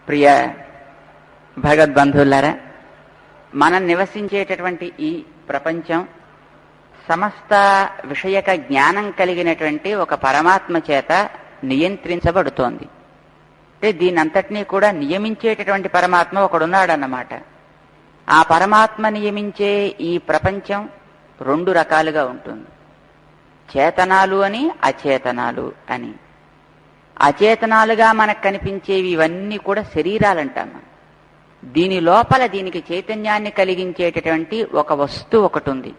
ప్రియ భగవద్బంధువులారా, మనం నివసించేటటువంటి ఈ ప్రపంచం సమస్త విషయక జ్ఞానం కలిగినటువంటి ఒక పరమాత్మ చేత నియంత్రించబడుతోంది. అంటే దీనంతటినీ కూడా నియమించేటటువంటి పరమాత్మ ఒకడున్నాడన్నమాట. ఆ పరమాత్మ నియమించే ఈ ప్రపంచం రెండు రకాలుగా ఉంటుంది. చేతనాలు అని, అచేతనాలు అని. అచేతనాలుగా మనకు కనిపించేవి ఇవన్నీ కూడా శరీరాలంటాం. దీని లోపల దీనికి చైతన్యాన్ని కలిగించేటటువంటి ఒక వస్తువు ఒకటి ఉంది.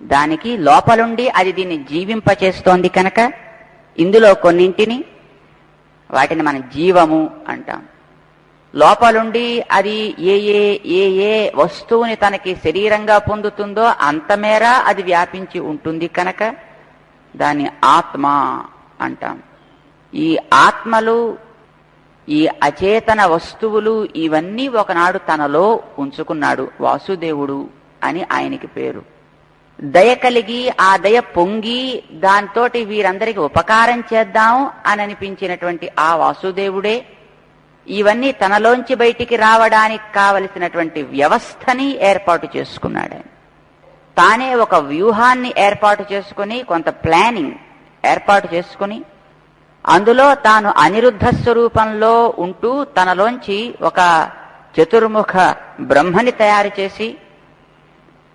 దానికి లోపలుండి అది దీన్ని జీవింపచేస్తోంది కనుక ఇందులో కొన్నింటిని వాటిని మనం జీవము అంటాం. లోపలుండి అది ఏ ఏ ఏ ఏ వస్తువుని తనకి శరీరంగా పొందుతుందో అంతమేర అది వ్యాపించి ఉంటుంది కనుక దాన్ని ఆత్మ అంటాం. ఈ ఆత్మలు, ఈ అచేతన వస్తువులు ఇవన్నీ ఒకనాడు తనలో ఉంచుకున్నాడు వాసుదేవుడు అని ఆయనకి పేరు. దయ కలిగి ఆ దయ పొంగి దాంతోటి వీరందరికీ ఉపకారం చేద్దాం అని అనిపించినటువంటి ఆ వాసుదేవుడే ఇవన్నీ తనలోంచి బయటికి రావడానికి కావలసినటువంటి వ్యవస్థని ఏర్పాటు చేసుకున్నాడు. తానే ఒక వ్యూహాన్ని ఏర్పాటు చేసుకుని, కొంత ప్లానింగ్ ఏర్పాటు చేసుకుని, అందులో తాను అనిరుద్ధ స్వరూపంలో ఉంటూ తనలోంచి ఒక చతుర్ముఖ బ్రహ్మని తయారు చేసి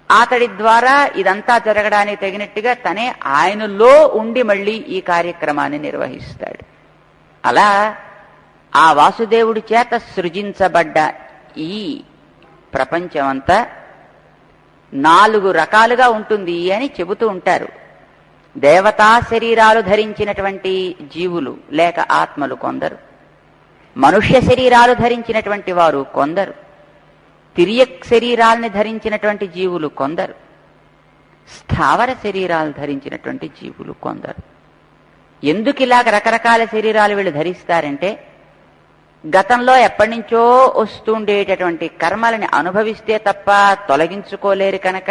అతడి ద్వారా ఇదంతా జరగడానికి తగినట్టుగా తనే ఆయనలో ఉండి మళ్ళీ ఈ కార్యక్రమాన్ని నిర్వహిస్తాడు. అలా ఆ వాసుదేవుడి చేత సృజించబడ్డ ఈ ప్రపంచమంతా 4 రకాలుగా ఉంటుంది అని చెబుతూ ఉంటారు. దేవతా శరీరాలు ధరించినటువంటి జీవులు లేక ఆత్మలు కొందరు, మనుష్య శరీరాలు ధరించినటువంటి వారు కొందరు, తిరియక్ శరీరాల్ని ధరించినటువంటి జీవులు కొందరు, స్థావర శరీరాలు ధరించినటువంటి జీవులు కొందరు. ఎందుకు ఇలాగ రకరకాల శరీరాలు వీళ్ళు ధరిస్తారంటే, గతంలో ఎప్పటి నుంచో వస్తుండేటటువంటి కర్మలని అనుభవిస్తే తప్ప తొలగించుకోలేరు కనుక,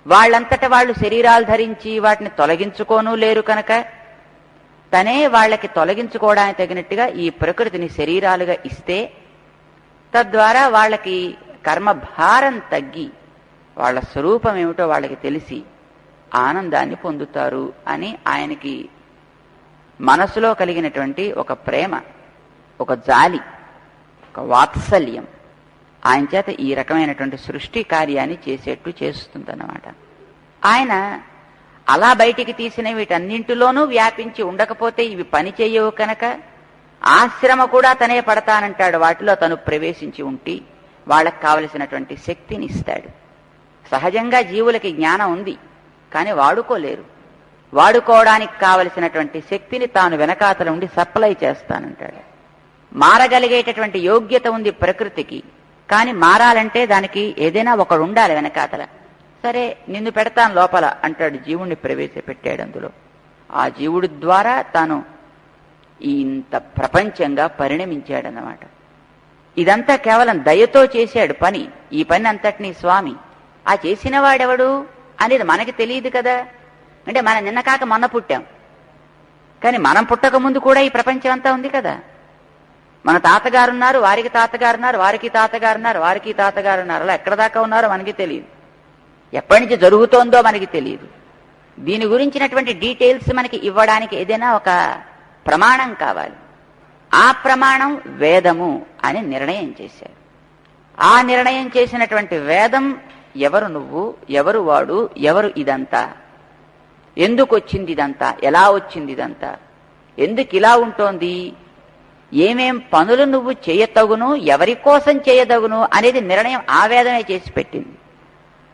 వాళ్ళంతట వాళ్ళు శరీరాలు ధరించి వాటిని తొలగించుకోనూ లేరు కనుక, తనే వాళ్ళకి తొలగించుకోవడానికి తగినట్టుగా ఈ ప్రకృతిని శరీరాలుగా ఇస్తే తద్వారా వాళ్ళకి కర్మభారం తగ్గి వాళ్ళ స్వరూపం ఏమిటో వాళ్ళకి తెలిసి ఆనందాన్ని పొందుతారు అని ఆయనకి మనసులో కలిగినటువంటి ఒక ప్రేమ, ఒక జాలి, ఒక వాత్సల్యం ఆయన చేత ఈ రకమైనటువంటి సృష్టి కార్యాన్ని చేసేట్టు చేస్తుందన్నమాట. ఆయన అలా బయటికి తీసిన వీటన్నింటిలోనూ వ్యాపించి ఉండకపోతే ఇవి పని చేయవు కనుక ఆశ్రమ కూడా తనే పడతానంటాడు. వాటిలో తను ప్రవేశించి ఉండి వాళ్ళకి కావలసినటువంటి శక్తిని ఇస్తాడు. సహజంగా జీవులకి జ్ఞానం ఉంది, కానీ వాడుకోలేరు. వాడుకోవడానికి కావలసినటువంటి శక్తిని తాను వెనకాతల ఉండి సప్లై చేస్తానంటాడు. మారగలిగేటటువంటి యోగ్యత ఉంది ప్రకృతికి, కానీ మారాలంటే దానికి ఏదైనా ఒకడు ఉండాలి వెనకాతల. సరే నిన్ను పెడతాను లోపల అంటాడు, జీవుణ్ణి ప్రవేశపెట్టాడు అందులో. ఆ జీవుడి ద్వారా తాను ఇంత ప్రపంచంగా పరిణమించాడన్నమాట. ఇదంతా కేవలం దయతో చేశాడు పని. ఈ పని అంతటినీ స్వామి. ఆ చేసిన వాడెవడు అనేది మనకి తెలియదు కదా. అంటే మనం నిన్న కాక మొన్న పుట్టాం, కానీ మనం పుట్టక ముందు కూడా ఈ ప్రపంచం అంతా ఉంది కదా. మన తాతగారున్నారు, వారికి తాతగారున్నారు, వారికి తాతగారున్నారు, వారికి తాతగారున్నారు. అలా ఎక్కడ దాకా ఉన్నారో మనకి తెలియదు. ఎప్పటి నుంచి జరుగుతోందో మనకి తెలియదు. దీని గురించినటువంటి డీటెయిల్స్ మనకి ఇవ్వడానికి ఏదైనా ఒక ప్రమాణం కావాలి. ఆ ప్రమాణం వేదము అని నిర్ణయం చేశారు. ఆ నిర్ణయం చేసినటువంటి వేదం ఎవరు నువ్వు, ఎవరు వాడు, ఎవరు ఇదంతా, ఎందుకు వచ్చింది ఇదంతా, ఎలా వచ్చింది ఇదంతా, ఎందుకు ఇలా ఉంటోంది, ఏమేం పనులు నువ్వు చేయతగును, ఎవరి కోసం చేయదగును అనేది నిర్ణయం ఆ వేదమే చేసి పెట్టింది.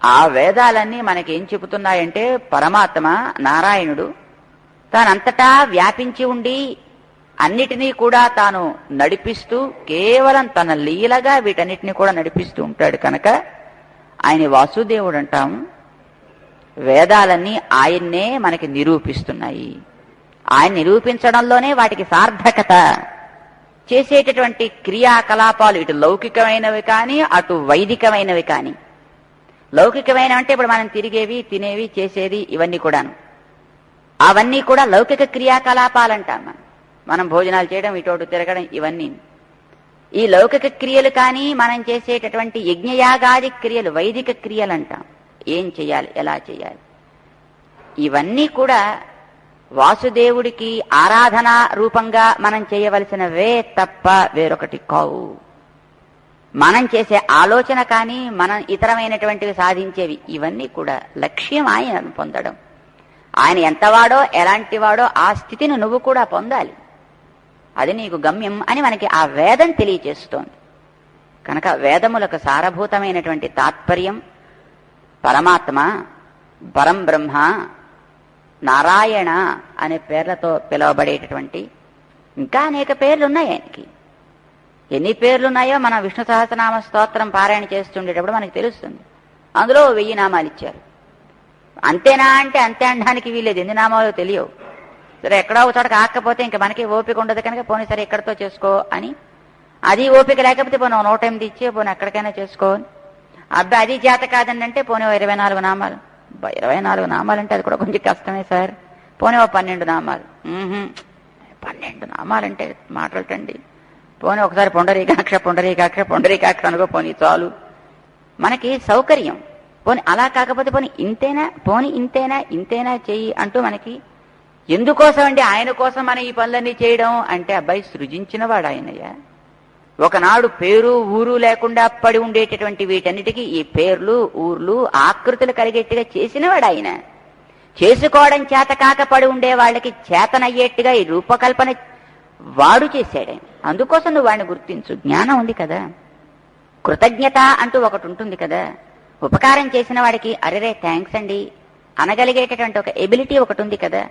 ఆ వేదాలన్నీ మనకేం చెబుతున్నాయంటే, పరమాత్మ నారాయణుడు తానంతటా వ్యాపించి ఉండి అన్నిటినీ కూడా తాను నడిపిస్తూ కేవలం తన లీలగా వీటన్నిటినీ కూడా నడిపిస్తూ ఉంటాడు కనుక ఆయన వాసుదేవుడు అంటాము. వేదాలన్నీ ఆయన్నే మనకి నిరూపిస్తున్నాయి. ఆయన నిరూపించడంలోనే వాటికి సార్థకత. చేసేటటువంటి క్రియాకలాపాలు ఇటు లౌకికమైనవి కానీ అటు వైదికమైనవి కానీ. లౌకికమైన అంటే ఇప్పుడు మనం తిరిగేవి, తినేవి, చేసేది ఇవన్నీ కూడాను, అవన్నీ కూడా లౌకిక క్రియాకలాపాలంటాం. మనం భోజనాలు చేయడం, ఇటోటు తిరగడం, ఇవన్నీ. ఈ లౌకిక క్రియలు కానీ మనం చేసేటటువంటి యజ్ఞయాగాది క్రియలు వైదిక క్రియలు అంటాం. ఏం చెయ్యాలి, ఎలా చెయ్యాలి, ఇవన్నీ కూడా వాసుదేవుడికి ఆరాధనా రూపంగా మనం చేయవలసినవే తప్ప వేరొకటి కావు. మనం చేసే ఆలోచన కానీ మనం ఇతరమైనటువంటివి సాధించేవి ఇవన్నీ కూడా లక్ష్యం ఆయన పొందడం. ఆయన ఎంతవాడో ఎలాంటి వాడో ఆ స్థితిని నువ్వు కూడా పొందాలి. అది నీకు గమ్యం అని మనకి ఆ వేదం తెలియచేస్తోంది. కనుక వేదములకు సారభూతమైనటువంటి తాత్పర్యం పరమాత్మ, పరం బ్రహ్మ, నారాయణ అనే పేర్లతో పిలువబడేటటువంటి ఇంకా అనేక పేర్లు ఉన్నాయి ఆయనకి. ఎన్ని పేర్లున్నాయో మనం విష్ణు సహస్రనామ స్తోత్రం పారాయణ చేస్తుండేటప్పుడు మనకి తెలుస్తుంది. అందులో 1000 నామాలు ఇచ్చారు. అంతేనా అంటే అంతే అనడానికి వీలేదు, ఎన్ని నామాలో తెలియవు. సరే ఎక్కడో ఒక చోట కాకపోతే ఇంకా మనకి ఓపిక ఉండదు కనుక పోనీ సరే ఎక్కడితో చేసుకో అని, అది ఓపిక లేకపోతే పోనీ 108 ఇచ్చి పోనీ ఎక్కడికైనా చేసుకో. అబ్బాయి అది చేత కాదండి అంటే పోనీ 24 నామాలు. 24 నామాలంటే అది కూడా కొంచెం కష్టమే సార్, పోనీ 12 నామాలు. 12 నామాలంటే మాటలటండి. పోనీ ఒకసారి పొండరీకాక్ష పొండరీకాక్ష పొండరీకాక్ష అనుకో, పోనీ చాలు మనకి సౌకర్యం. పోనీ అలా కాకపోతే పోనీ ఇంతేనా, పోనీ ఇంతేనా, ఇంతేనా చెయ్యి అంటూ మనకి ఎందుకోసం అండి, ఆయన కోసం మనం ఈ పనులన్నీ చేయడం అంటే అబ్బాయి సృజించిన వాడు ఆయనయ్యా. ఒకనాడు పేరు ఊరు లేకుండా పడి ఉండేటటువంటి వీటన్నిటికీ ఈ పేర్లు ఊర్లు ఆకృతులు కలిగేట్టుగా చేసినవాడు ఆయన. చేసుకోవడం చేత కాక పడి ఉండే వాళ్ళకి చేతనయ్యేట్టుగా ఈ రూపకల్పన వాడు చేశాడు ఆయన. అందుకోసం నువ్వు వాడిని గుర్తించు. జ్ఞానం ఉంది కదా, కృతజ్ఞత అంటూ ఒకటి ఉంటుంది కదా. ఉపకారం చేసిన వాడికి అరెరే థ్యాంక్స్ అండి అనగలిగేటటువంటి ఒక ఎబిలిటీ ఒకటి ఉంది కదా,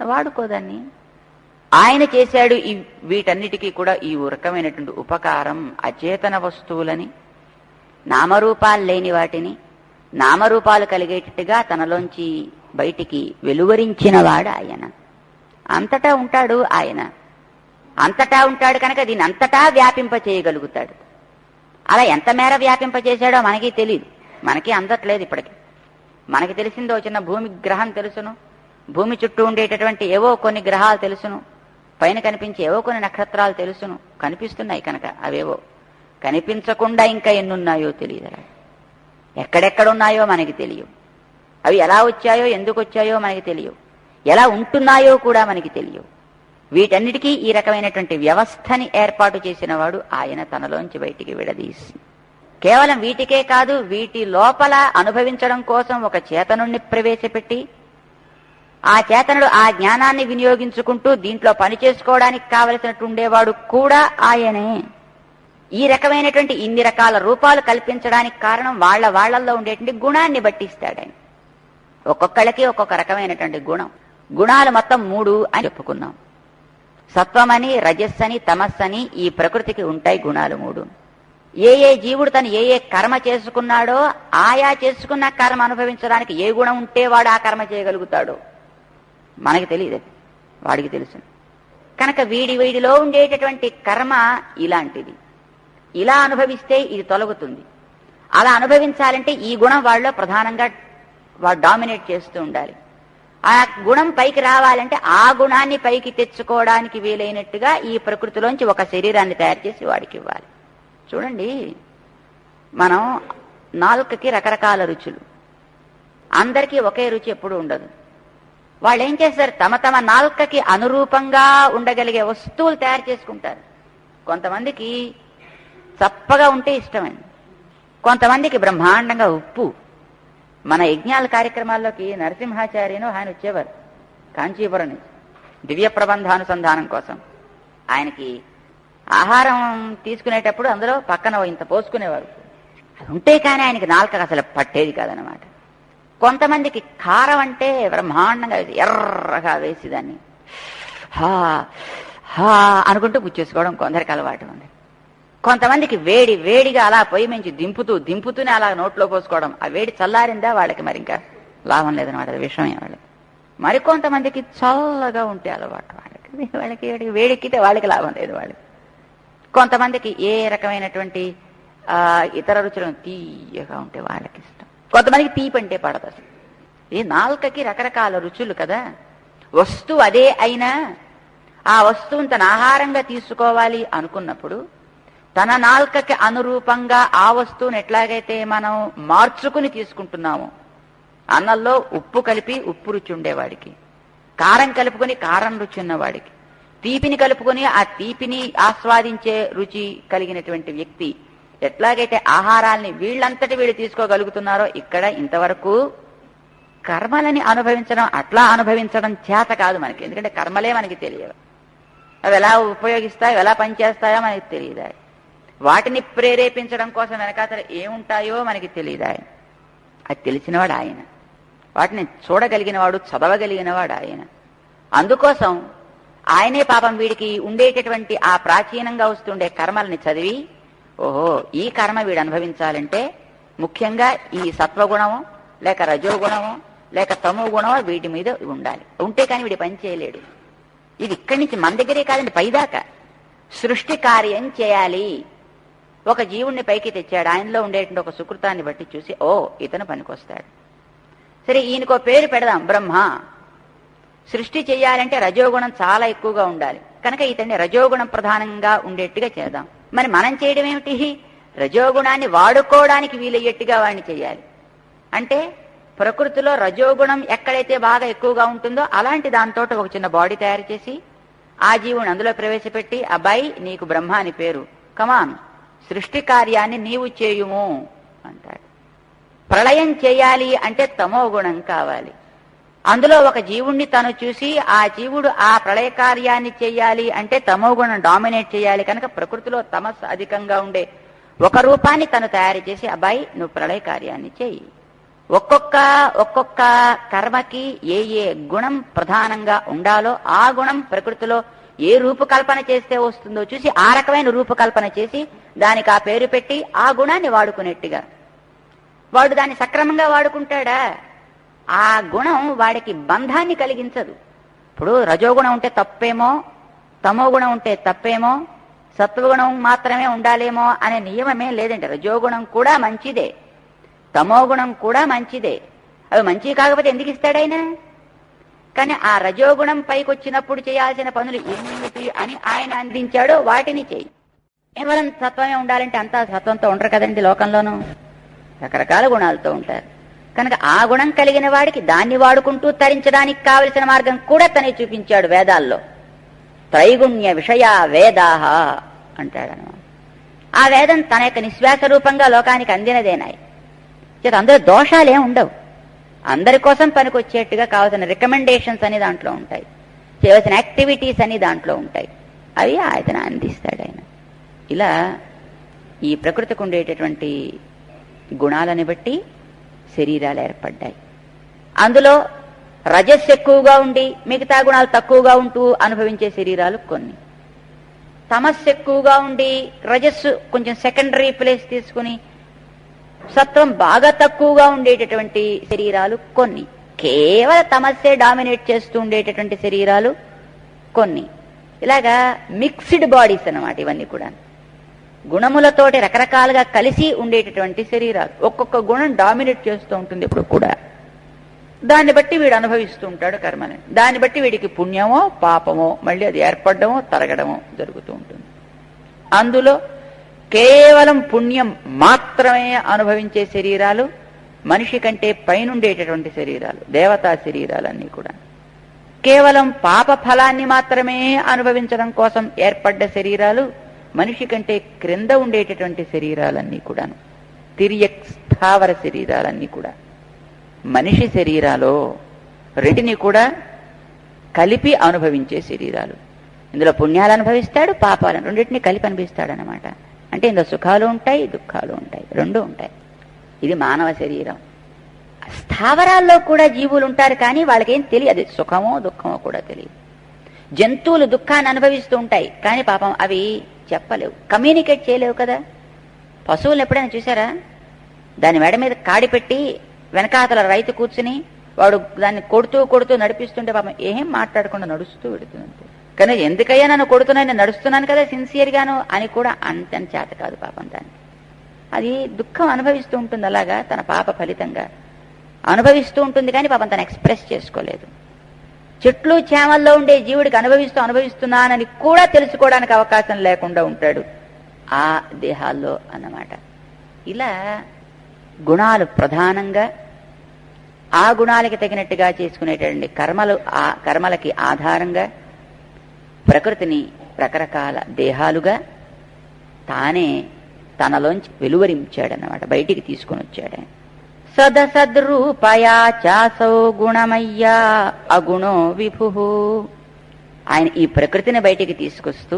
వాడుకోదాన్ని. ఆయన చేశాడు వీటన్నిటికీ కూడా ఈ రకమైనటువంటి ఉపకారం. అచేతన వస్తువులని, నామరూపాలు లేని వాటిని నామరూపాలు కలిగేటట్టుగా తనలోంచి బయటికి వెలువరించినవాడు ఆయన. అంతటా ఉంటాడు ఆయన, అంతటా ఉంటాడు కనుక దీన్ని అంతటా వ్యాపింప చేయగలుగుతాడు. అలా ఎంత మేర వ్యాపింప చేశాడో మనకి తెలియదు, మనకి అందట్లేదు ఇప్పటికి. మనకి తెలిసిందో చిన్న భూమి గ్రహం తెలుసును, భూమి చుట్టూ ఉండేటటువంటి ఏవో కొన్ని గ్రహాలు తెలుసును, పైన కనిపించే ఏవో కొన్ని నక్షత్రాలు తెలుసును, కనిపిస్తున్నాయి కనుక అవేవో. కనిపించకుండా ఇంకా ఎన్నున్నాయో తెలియదు, ఎక్కడెక్కడున్నాయో మనకి తెలియవు, అవి ఎలా వచ్చాయో ఎందుకు వచ్చాయో మనకి తెలియవు, ఎలా ఉంటున్నాయో కూడా మనకి తెలియవు. వీటన్నిటికీ ఈ రకమైనటువంటి వ్యవస్థని ఏర్పాటు చేసిన వాడు ఆయన తనలోంచి బయటికి విడదీసి. కేవలం వీటికే కాదు, వీటి లోపల అనుభవించడం కోసం ఒక చేతనుణ్ణి ప్రవేశపెట్టి ఆ చేతనుడు ఆ జ్ఞానాన్ని వినియోగించుకుంటూ దీంట్లో పని చేసుకోవడానికి కావలసినట్టు ఉండేవాడు కూడా ఆయనే. ఈ రకమైనటువంటి ఇన్ని రకాల రూపాలు కల్పించడానికి కారణం వాళ్లలో ఉండేటువంటి గుణాన్ని బట్టిస్తాడు ఆయన. ఒక్కొక్కళ్ళకి ఒక్కొక్క రకమైనటువంటి గుణం. గుణాలు మొత్తం 3 అని చెప్పుకున్నాం. సత్వమని, రజస్సని, తమస్సని ఈ ప్రకృతికి ఉంటాయి గుణాలు 3. ఏ జీవుడు తను ఏ కర్మ చేసుకున్నాడో ఆయా చేసుకున్న కర్మ అనుభవించడానికి ఏ గుణం ఉంటే వాడు ఆ కర్మ చేయగలుగుతాడో మనకి తెలియదు, వాడికి తెలుసు. కనుక వీడిలో ఉండేటటువంటి కర్మ ఇలాంటిది, ఇలా అనుభవిస్తే ఇది తొలగుతుంది. అలా అనుభవించాలంటే ఈ గుణం వాళ్ళలో ప్రధానంగా వాడు డామినేట్ చేస్తూ ఉండాలి. ఆ గుణం పైకి రావాలంటే ఆ గుణాన్ని పైకి తెచ్చుకోవడానికి వీలైనట్టుగా ఈ ప్రకృతిలోంచి ఒక శరీరాన్ని తయారు చేసి వాడికి ఇవ్వాలి. చూడండి, మనం నాలుకకి రకరకాల రుచులు, అందరికీ ఒకే రుచి ఎప్పుడు ఉండదు. వాళ్ళు ఏం చేస్తారు, తమ తమ నాలుకకి అనురూపంగా ఉండగలిగే వస్తువులు తయారు చేసుకుంటారు. కొంతమందికి చప్పగా ఉంటే ఇష్టమండి, కొంతమందికి బ్రహ్మాండంగా ఉప్పు. మన యజ్ఞాల కార్యక్రమాల్లోకి నరసింహాచార్యను ఆయన వచ్చేవారు కాంచీపురం నుంచి దివ్య ప్రబంధానుసంధానం కోసం. ఆయనకి ఆహారం తీసుకునేటప్పుడు అందులో పక్కన ఇంత పోసుకునేవారు. అది ఉంటే కానీ ఆయనకి నాలుకకు అసలు పట్టేది కాదనమాట. కొంతమందికి కారం అంటే బ్రహ్మాండంగా ఎర్రగా వేసి దాన్ని హా హా అనుకుంటూ పుచ్చేసుకోవడం కొందరికి అలవాటు ఉంది. కొంతమందికి వేడిగా అలా పొయ్యి మించి దింపుతూనే అలా నోట్లో పోసుకోవడం. ఆ వేడి చల్లారిందా వాళ్ళకి మరి ఇంకా లాభం లేదనమాట, అది విషయమే వాళ్ళకి. మరికొంతమందికి చల్లగా ఉంటే అలవాటు వాళ్ళకి వేడెక్కితే వాళ్ళకి లాభం లేదు వాళ్ళకి. కొంతమందికి ఏ రకమైనటువంటి ఇతర రుచులను తీయగా ఉంటే వాళ్ళకి ఇష్టం. కొంతమందికి తీపి అంటే పడదు అసలు. ఈ నాలుకకి రకరకాల రుచులు కదా. వస్తువు అదే అయినా ఆ వస్తువును తన ఆహారంగా తీసుకోవాలి అనుకున్నప్పుడు తన నాల్కకి అనురూపంగా ఆ వస్తువుని ఎట్లాగైతే మనం మార్చుకుని తీసుకుంటున్నామో, అన్నంలో ఉప్పు కలిపి ఉప్పు రుచి ఉండేవాడికి, కారం కలుపుకొని కారం రుచి ఉన్నవాడికి, తీపిని కలుపుకొని ఆ తీపిని ఆస్వాదించే రుచి కలిగినటువంటి వ్యక్తి ఎట్లాగైతే ఆహారాల్ని వీళ్ళంతటి వీళ్ళు తీసుకోగలుగుతున్నారో, ఇక్కడ ఇంతవరకు కర్మలని అనుభవించడం, అట్లా అనుభవించడం చేత కాదు మనకి. ఎందుకంటే కర్మలే మనకి తెలియవు, అవి ఎలా ఉపయోగిస్తాయో ఎలా పనిచేస్తాయో మనకి తెలియదా, వాటిని ప్రేరేపించడం కోసం వెనకాతల ఏముంటాయో మనకి తెలియదా. అది తెలిసినవాడు ఆయన, వాటిని చూడగలిగిన వాడు, చదవగలిగిన వాడు ఆయన. అందుకోసం ఆయనే పాపం వీడికి ఉండేటటువంటి ఆ ప్రాచీనంగా వస్తుండే కర్మల్ని చదివి, ఓహో ఈ కర్మ వీడు అనుభవించాలంటే ముఖ్యంగా ఈ సత్వగుణము లేక రజోగుణము లేక తమో గుణమో వీటి మీద ఉండాలి, ఉంటే కానీ వీడి పని చేయలేడు. ఇది ఇక్కడి నుంచి మన దగ్గరే కాదండి, పైదాకా సృష్టి కార్యం చేయాలి. ఒక జీవుణ్ణి పైకి తెచ్చాడు, ఆయనలో ఉండేటువంటి ఒక సుకృతాన్ని బట్టి చూసి ఓ ఇతను పనికొస్తాడు, సరే ఈయనకో పేరు పెడదాం బ్రహ్మ. సృష్టి చెయ్యాలంటే రజోగుణం చాలా ఎక్కువగా ఉండాలి కనుక ఇతన్ని రజోగుణం ప్రధానంగా ఉండేట్టుగా చేద్దాం. మరి మనం చేయడం ఏమిటి, రజోగుణాన్ని వాడుకోవడానికి వీలయ్యేట్టుగా వాడిని చెయ్యాలి. అంటే ప్రకృతిలో రజోగుణం ఎక్కడైతే బాగా ఎక్కువగా ఉంటుందో అలాంటి దాంతో ఒక చిన్న బాడీ తయారు చేసి ఆ జీవుని అందులో ప్రవేశపెట్టి, అబ్బాయి నీకు బ్రహ్మ అని పేరు, కమాన్ సృష్టి కార్యాన్ని నీవు చేయుము అంటాడు. ప్రళయం చేయాలి అంటే తమో గుణం కావాలి. అందులో ఒక జీవుణ్ణి తను చూసి ఆ జీవుడు ఆ ప్రళయ కార్యాన్ని చెయ్యాలి అంటే తమో గుణం డామినేట్ చేయాలి కనుక ప్రకృతిలో తమస్సు అధికంగా ఉండే ఒక రూపాన్ని తను తయారు చేసి, అబ్బాయి నువ్వు ప్రళయ కార్యాన్ని చెయ్యి. ఒక్కొక్క కర్మకి ఏ ఏ గుణం ప్రధానంగా ఉండాలో ఆ గుణం ప్రకృతిలో ఏ రూపకల్పన చేస్తే వస్తుందో చూసి ఆ రకమైన రూపకల్పన చేసి దానికి ఆ పేరు పెట్టి ఆ గుణాన్ని వాడుకునేట్టుగా. వాడు దాన్ని సక్రమంగా వాడుకుంటాడా, ఆ గుణం వాడికి బంధాన్ని కలిగించదు. ఇప్పుడు రజోగుణం ఉంటే తప్పేమో, తమో గుణం ఉంటే తప్పేమో, సత్వగుణం మాత్రమే ఉండాలేమో అనే నియమమే లేదండి. రజోగుణం కూడా మంచిదే, తమో గుణం కూడా మంచిదే. అవి మంచివి కాకపోతే ఎందుకు ఇస్తాడైనా? కానీ ఆ రజోగుణం పైకి వచ్చినప్పుడు చేయాల్సిన పనులు ఏమిటి అని ఆయన అందించాడో వాటిని చెయ్యి. కేవలం సత్వమే ఉండాలంటే అంతా సత్వంతో ఉండరు కదండి, లోకంలోనూ రకరకాల గుణాలతో ఉంటారు కనుక ఆ గుణం కలిగిన వాడికి దాన్ని వాడుకుంటూ తరించడానికి కావలసిన మార్గం కూడా తనే చూపించాడు వేదాల్లో. త్రైగుణ్య విషయ వేదాహ అంటాడనమాట. ఆ వేదం తన యొక్క నిశ్వాస రూపంగా లోకానికి అందినదేనాయి. చేత అందులో దోషాలే ఉండవు, అందరి కోసం పనికొచ్చేట్టుగా కావాల్సిన రికమెండేషన్స్ అని దాంట్లో ఉంటాయి, చేయవలసిన యాక్టివిటీస్ అని దాంట్లో ఉంటాయి, అవి ఆయన అందిస్తాడు ఆయన. ఇలా ఈ ప్రకృతికి ఉండేటటువంటి గుణాలని బట్టి శరీరాలు ఏర్పడ్డాయి. అందులో రజస్సు ఎక్కువగా ఉండి మిగతా గుణాలు తక్కువగా ఉంటూ అనుభవించే శరీరాలు కొన్ని, తమస్సు ఎక్కువగా ఉండి రజస్సు కొంచెం సెకండరీ ప్లేస్ తీసుకుని సత్వం బాగా తక్కువగా ఉండేటటువంటి శరీరాలు కొన్ని, కేవల తమస్సే డామినేట్ చేస్తూ ఉండేటటువంటి శరీరాలు కొన్ని. ఇలాగా మిక్స్డ్ బాడీస్ అన్నమాట ఇవన్నీ కూడా, గుణములతోటి రకరకాలుగా కలిసి ఉండేటటువంటి శరీరాలు. ఒక్కొక్క గుణం డామినేట్ చేస్తూ ఉంటుంది ఇప్పుడు కూడా, దాన్ని బట్టి వీడు అనుభవిస్తూ ఉంటాడు కర్మని. దాన్ని బట్టి వీడికి పుణ్యమో పాపమో మళ్ళీ అది ఏర్పడమో తరగడమో జరుగుతూ ఉంటుంది. అందులో కేవలం పుణ్యం మాత్రమే అనుభవించే శరీరాలు మనిషి కంటే పైనుండేటటువంటి శరీరాలు, దేవతా శరీరాలన్నీ కూడా. కేవలం పాప ఫలాన్ని మాత్రమే అనుభవించడం కోసం ఏర్పడ్డ శరీరాలు మనిషి కంటే క్రింద ఉండేటటువంటి శరీరాలన్నీ కూడాను, తిరియక్ స్థావర శరీరాలన్నీ కూడా. మనిషి శరీరాలు రెంటిని కూడా కలిపి అనుభవించే శరీరాలు. ఇందులో పుణ్యాలు అనుభవిస్తాడు, పాపాలను రెండింటినీ కలిపి అనిపిస్తాడనమాట. అంటే ఇందులో సుఖాలు ఉంటాయి, దుఃఖాలు ఉంటాయి, రెండు ఉంటాయి. ఇది మానవ శరీరం. స్థావరాల్లో కూడా జీవులు ఉంటారు కానీ వాళ్ళకేం తెలియదు, సుఖమో దుఃఖమో కూడా తెలియదు. జంతువులు దుఃఖాన్ని అనుభవిస్తూ ఉంటాయి కానీ పాపం అవి చెప్పలేవు, కమ్యూనికేట్ చేయలేవు కదా. పశువులను ఎప్పుడైనా చూసారా? దాని మెడ మీద కాడి పెట్టి వెనకాతల రైతు కూర్చుని వాడు దాన్ని కొడుతూ కొడుతూ నడిపిస్తుంటే పాపం ఏం మాట్లాడకుండా నడుస్తూ పెడుతుంది. కానీ ఎందుకయ్యా నన్ను కొడుతున్నా, నేను నడుస్తున్నాను కదా సిన్సియర్గాను అని కూడా అంత చేత కాదు పాపం దాన్ని. అది దుఃఖం అనుభవిస్తూ ఉంటుంది, అలాగా తన పాప ఫలితంగా అనుభవిస్తూ ఉంటుంది కానీ పాపం తను ఎక్స్ప్రెస్ చేసుకోలేదు. చెట్లు చేమల్లో ఉండే జీవుడికి అనుభవిస్తున్నానని కూడా తెలుసుకోవడానికి అవకాశం లేకుండా ఉంటాడు. ఆ దేహాల్లో అన్నమాట. ఇలా గుణాలు ప్రధానంగా ఆ గుణాలకి తగినట్టుగా చేసుకునేటువంటి ఆ కర్మలకి ఆధారంగా ప్రకృతిని రకరకాల దేహాలుగా తానే తనలోంచి వెలువరించాడన్నమాట, బయటికి తీసుకుని వచ్చాడు. సదసద్రూపయా చాసౌ గుణమయ్యా అగుణో విభు. ఆయన ఈ ప్రకృతిని బయటికి తీసుకొస్తూ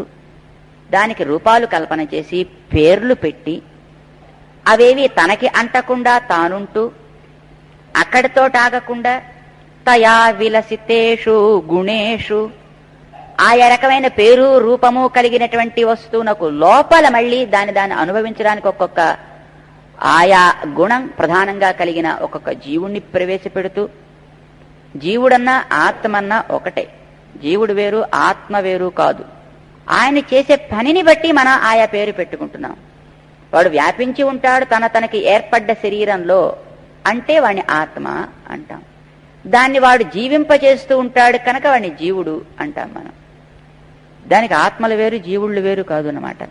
దానికి రూపాలు కల్పన చేసి పేర్లు పెట్టి అవేవి తనకి అంటకుండా తానుంటూ అక్కడితో తాగకుండా తయా విలసితేషు గుణేషు ఆయా రకమైన పేరు రూపము కలిగినటువంటి వస్తువునకు లోపల మళ్ళీ దాన్ని అనుభవించడానికి ఒక్కొక్క ఆయా గుణం ప్రధానంగా కలిగిన ఒక్కొక్క జీవుణ్ణి ప్రవేశపెడుతూ, జీవుడన్నా ఆత్మన్నా ఒకటే, జీవుడు వేరు ఆత్మ వేరు కాదు. ఆయన చేసే పనిని బట్టి మనం ఆయా పేరు పెట్టుకుంటున్నాం. వాడు వ్యాపించి ఉంటాడు తనకి ఏర్పడ్డ శరీరంలో అంటే వాడిని ఆత్మ అంటాం. దాన్ని వాడు జీవింపచేస్తూ ఉంటాడు కనుక వాడిని జీవుడు అంటాం మనం. దానికి ఆత్మలు వేరు జీవుళ్ళు వేరు కాదు అన్నమాట.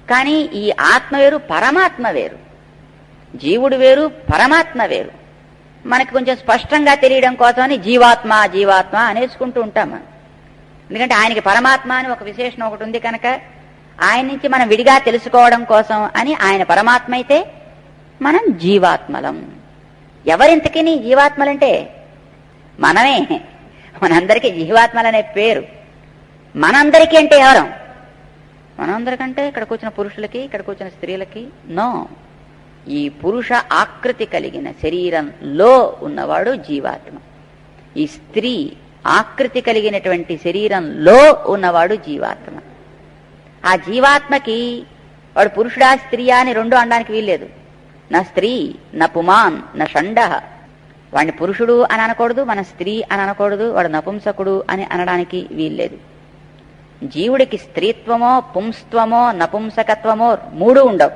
కానీ ఈ ఆత్మ వేరు పరమాత్మ వేరు, జీవుడు వేరు పరమాత్మ వేరు. మనకి కొంచెం స్పష్టంగా తెలియడం కోసమని జీవాత్మ జీవాత్మ అనేసుకుంటూ ఉంటాం మనం. ఎందుకంటే ఆయనకి పరమాత్మ అని ఒక విశేషణం ఒకటి ఉంది కనుక ఆయన నుంచి మనం విడిగా తెలుసుకోవడం కోసం అని ఆయన పరమాత్మ అయితే మనం జీవాత్మలం. ఎవరింతకీ జీవాత్మలంటే మనమే. మనందరికీ జీవాత్మలనే పేరు. మనందరికీ అంటే ఎవరం? మనందరికంటే ఇక్కడ కూర్చున్న పురుషులకి ఇక్కడ కూర్చున్న స్త్రీలకి నో. ఈ పురుష ఆకృతి కలిగిన శరీరంలో ఉన్నవాడు జీవాత్మ. ఈ స్త్రీ ఆకృతి కలిగినటువంటి శరీరంలో ఉన్నవాడు జీవాత్మ. ఆ జీవాత్మకి వాడు పురుషుడా స్త్రీయా అని రెండు అనడానికి వీల్లేదు. నా స్త్రీ నా పుమాన్ నా షండ. వాడిని పురుషుడు అని అనకూడదు, మన స్త్రీ అని అనకూడదు, వాడు నపుంసకుడు అని అనడానికి వీల్లేదు. జీవుడికి స్త్రీత్వమో పుంస్త్వమో నపుంసకత్వమో మూడు ఉండవు.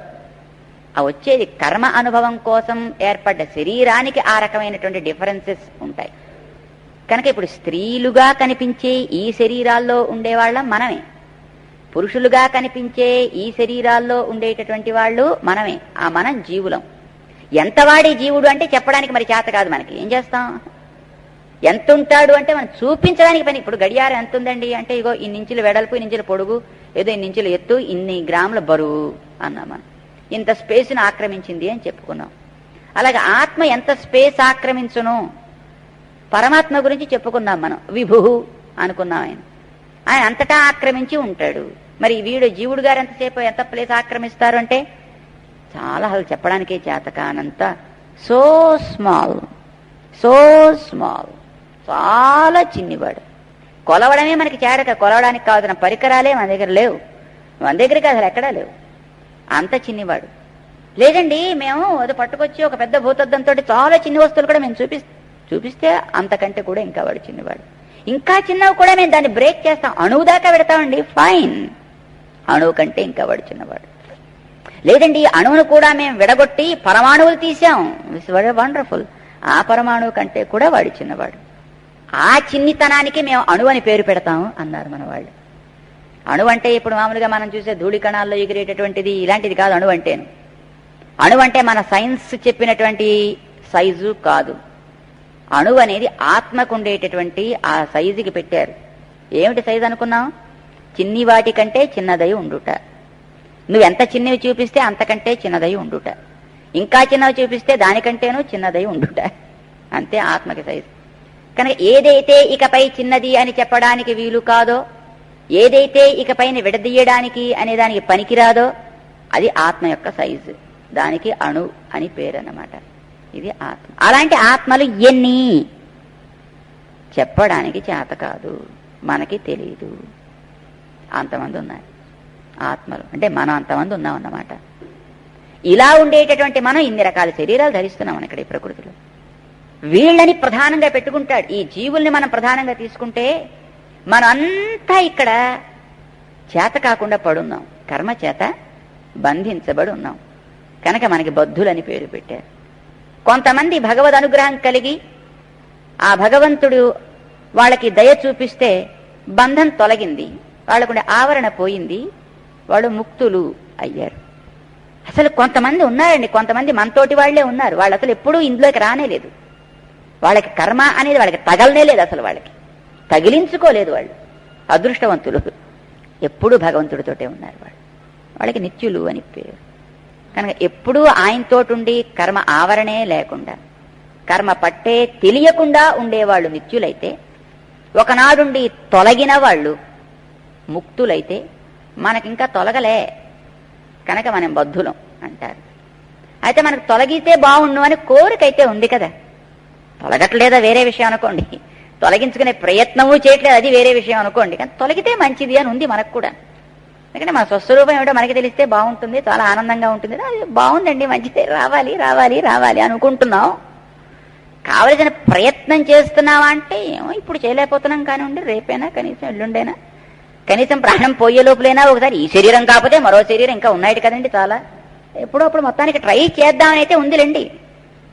ఆ వచ్చేది కర్మ అనుభవం కోసం ఏర్పడ్డ శరీరానికి ఆ రకమైనటువంటి డిఫరెన్సెస్ ఉంటాయి. కనుక ఇప్పుడు స్త్రీలుగా కనిపించే ఈ శరీరాల్లో ఉండేవాళ్ళం మనమే, పురుషులుగా కనిపించే ఈ శరీరాల్లో ఉండేటటువంటి వాళ్ళు మనమే. ఆ మనం జీవులం. ఎంతవాడి జీవుడు అంటే చెప్పడానికి మరి చేత కాదు మనకి. ఏం చేస్తాం? ఎంత ఉంటాడు అంటే మనం చూపించడానికి పని. ఇప్పుడు గడియారం ఎంత ఉందండి అంటే ఇగో ఇన్నించులు వెడల్పు, ఇన్నించులు పొడుగు, ఏదో ఇన్నించులు ఎత్తు, ఇన్ని గ్రాముల బరువు అన్నాం మనం. ఇంత స్పేస్ను ఆక్రమించింది అని చెప్పుకున్నాం. అలాగే ఆత్మ ఎంత స్పేస్ ఆక్రమించును పరమాత్మ గురించి చెప్పుకున్నాం మనం. విభు అనుకున్నాం. ఆయన అంతటా ఆక్రమించి ఉంటాడు. మరి వీడు జీవుడు గారు ఎంతసేపు ఎంత ప్లేస్ ఆక్రమిస్తారు అంటే చాలా అసలు చెప్పడానికే చేత కానంత. సో స్మాల్, సో స్మాల్, చాలా చిన్నివాడు. కొలవడమే మనకి చేరక, కొలవడానికి కావాల్సిన పరికరాలే మన దగ్గర లేవు. మన దగ్గరికి అసలు ఎక్కడా లేవు. అంత చిన్నివాడు. లేదండి మేము అది పట్టుకొచ్చి ఒక పెద్ద భూతద్దంతో చాలా చిన్ని వస్తువులు కూడా మేము చూపిస్తే అంతకంటే కూడా ఇంకా వాడు చిన్నవాడు. ఇంకా చిన్నవి కూడా మేము దాన్ని బ్రేక్ చేస్తాం, అణువు దాకా పెడతామండి, ఫైన్. అణువు కంటే ఇంకా వాడు చిన్నవాడు. లేదండి అణువును కూడా మేము విడగొట్టి పరమాణువులు తీసాం, వండర్ఫుల్. ఆ పరమాణువు కంటే కూడా వాడు చిన్నవాడు. ఆ చిన్నితనానికి మేము అణువు అని పేరు పెడతాము అన్నారు మన వాళ్ళు. అణువు అంటే ఇప్పుడు మామూలుగా మనం చూసే ధూళి కణాల్లో ఎగిరేటటువంటిది ఇలాంటిది కాదు. అణువు అంటేను, అణువు అంటే మన సైన్స్ చెప్పినటువంటి సైజు కాదు. అణువు అనేది ఆత్మకు ఉండేటటువంటి ఆ సైజుకి పెట్టారు. ఏమిటి సైజు అనుకున్నాం? చిన్ని వాటి కంటే చిన్నదై ఉండుట. నువ్వెంత చిన్నవి చూపిస్తే అంతకంటే చిన్నదై ఉండుట, ఇంకా చిన్నవి చూపిస్తే దానికంటేనూ చిన్నదై ఉండుట. అంతే ఆత్మకి సైజు. కనుక ఏదైతే ఇకపై చిన్నది అని చెప్పడానికి వీలు కాదో, ఏదైతే ఇకపైన విడదీయడానికి అనే దానికి పనికిరాదో అది ఆత్మ యొక్క సైజు. దానికి అణు అని పేరు అన్నమాట. ఇది ఆత్మ. అలాంటి ఆత్మలు ఎన్ని చెప్పడానికి చేత కాదు, మనకి తెలియదు. అంతమంది ఉన్నారు ఆత్మలు. అంటే మనం అంతమంది ఉన్నాం అన్నమాట. ఇలా ఉండేటటువంటి మనం ఇన్ని రకాల శరీరాలు ధరిస్తున్నాం ఇక్కడ ఈ ప్రకృతిలో. వీళ్ళని ప్రధానంగా పెట్టుకుంటాడు. ఈ జీవుల్ని మనం ప్రధానంగా తీసుకుంటే మనం అంతా ఇక్కడ చేత కాకుండా పడున్నాం, కర్మ చేత బంధించబడి ఉన్నాం. కనుక మనకి బద్ధులని పేరు పెట్టారు. కొంతమంది భగవద్ అనుగ్రహం కలిగి ఆ భగవంతుడు వాళ్ళకి దయ చూపిస్తే బంధం తొలగింది, వాళ్ళకుండే ఆవరణ పోయింది, వాళ్ళు ముక్తులు అయ్యారు. అసలు కొంతమంది ఉన్నారండి, కొంతమంది మనతోటి వాళ్లే ఉన్నారు, వాళ్ళు అసలు ఎప్పుడూ ఇందులోకి రానేలేదు. వాళ్ళకి కర్మ అనేది వాళ్ళకి తగలనే లేదు, అసలు వాళ్ళకి తగిలించుకోలేదు. వాళ్ళు అదృష్టవంతులు, ఎప్పుడూ భగవంతుడితోటే ఉన్నారు. వాళ్ళకి నిత్యులు అని పేరు. కనుక ఎప్పుడూ ఆయనతోటుండి కర్మ ఆవరణే లేకుండా, కర్మ పట్టే తెలియకుండా ఉండేవాళ్ళు నిత్యులైతే, ఒకనాడుండి తొలగిన వాళ్ళు ముక్తులైతే, మనకింకా తొలగలే కనుక మనం బద్ధులం అంటారు. అయితే మనకు తొలగితే బాగుండు అని కోరికైతే ఉంది కదా, తొలగట్లేదా వేరే విషయం అనుకోండి, తొలగించుకునే ప్రయత్నము చేయట్లేదు అది వేరే విషయం అనుకోండి, కానీ తొలగితే మంచిది అని ఉంది మనకు కూడా. ఎందుకంటే మన స్వస్వరూపం ఏమిటో మనకి తెలిస్తే బాగుంటుంది, చాలా ఆనందంగా ఉంటుంది, అది బాగుందండి మంచిదే, రావాలి రావాలి రావాలి అనుకుంటున్నాం. కావలసిన ప్రయత్నం చేస్తున్నావా అంటే ఏమో ఇప్పుడు చేయలేకపోతున్నాం, కానీ ఉండి రేపైనా కనీసం ఎల్లుండైనా, కనీసం ప్రాణం పోయే లోపలైనా ఒకసారి ఈ శరీరం కాకపోతే మరో శరీరం ఇంకా ఉన్నాయి కదండి చాలా, ఎప్పుడో అప్పుడు మొత్తానికి ట్రై చేద్దామని అయితే ఉందిలేండి.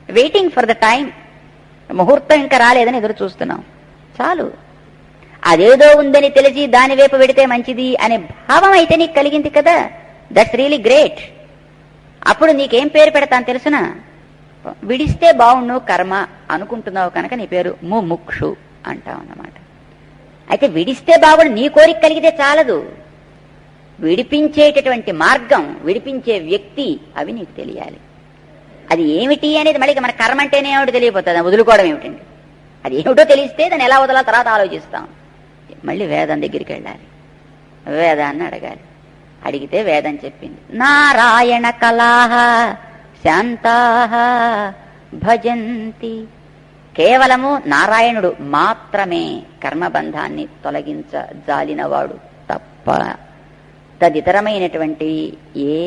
వెయిటింగ్ ఫర్ ద టైం, ముహూర్తం ఇంకా రాలేదని ఎదురు చూస్తున్నాం చాలు. అదేదో ఉందని తెలిసి దాని వైపు పెడితే మంచిది అనే భావం అయితే నీకు కలిగింది కదా, దట్స్ రియలీ గ్రేట్. అప్పుడు నీకేం పేరు పెడతాను తెలుసునా, విడిస్తే బావుణ్ణు కర్మ అనుకుంటున్నావు కనుక నీ పేరు ముముక్షు అంటావు అన్నమాట. అయితే విడిస్తే బాగుండు నీ కోరిక కలిగితే చాలదు, విడిపించేటటువంటి మార్గం, విడిపించే వ్యక్తి అవి నీకు తెలియాలి. అది ఏమిటి అనేది మళ్ళీ మన కర్మ అంటేనే ఏమిటి తెలియపోతుంది, వదులుకోవడం ఏమిటండి, అది ఏమిటో తెలిస్తే దాన్ని ఎలా వదలాల తర్వాత ఆలోచిస్తాం. మళ్ళీ వేదం దగ్గరికి వెళ్ళాలి, వేదాన్ని అడగాలి. అడిగితే వేదం చెప్పింది, నారాయణ కళాః శాంతాః భజంతి. కేవలము నారాయణుడు మాత్రమే కర్మబంధాన్ని తొలగించజాలినవాడు తప్ప తదితరమైనటువంటి ఏ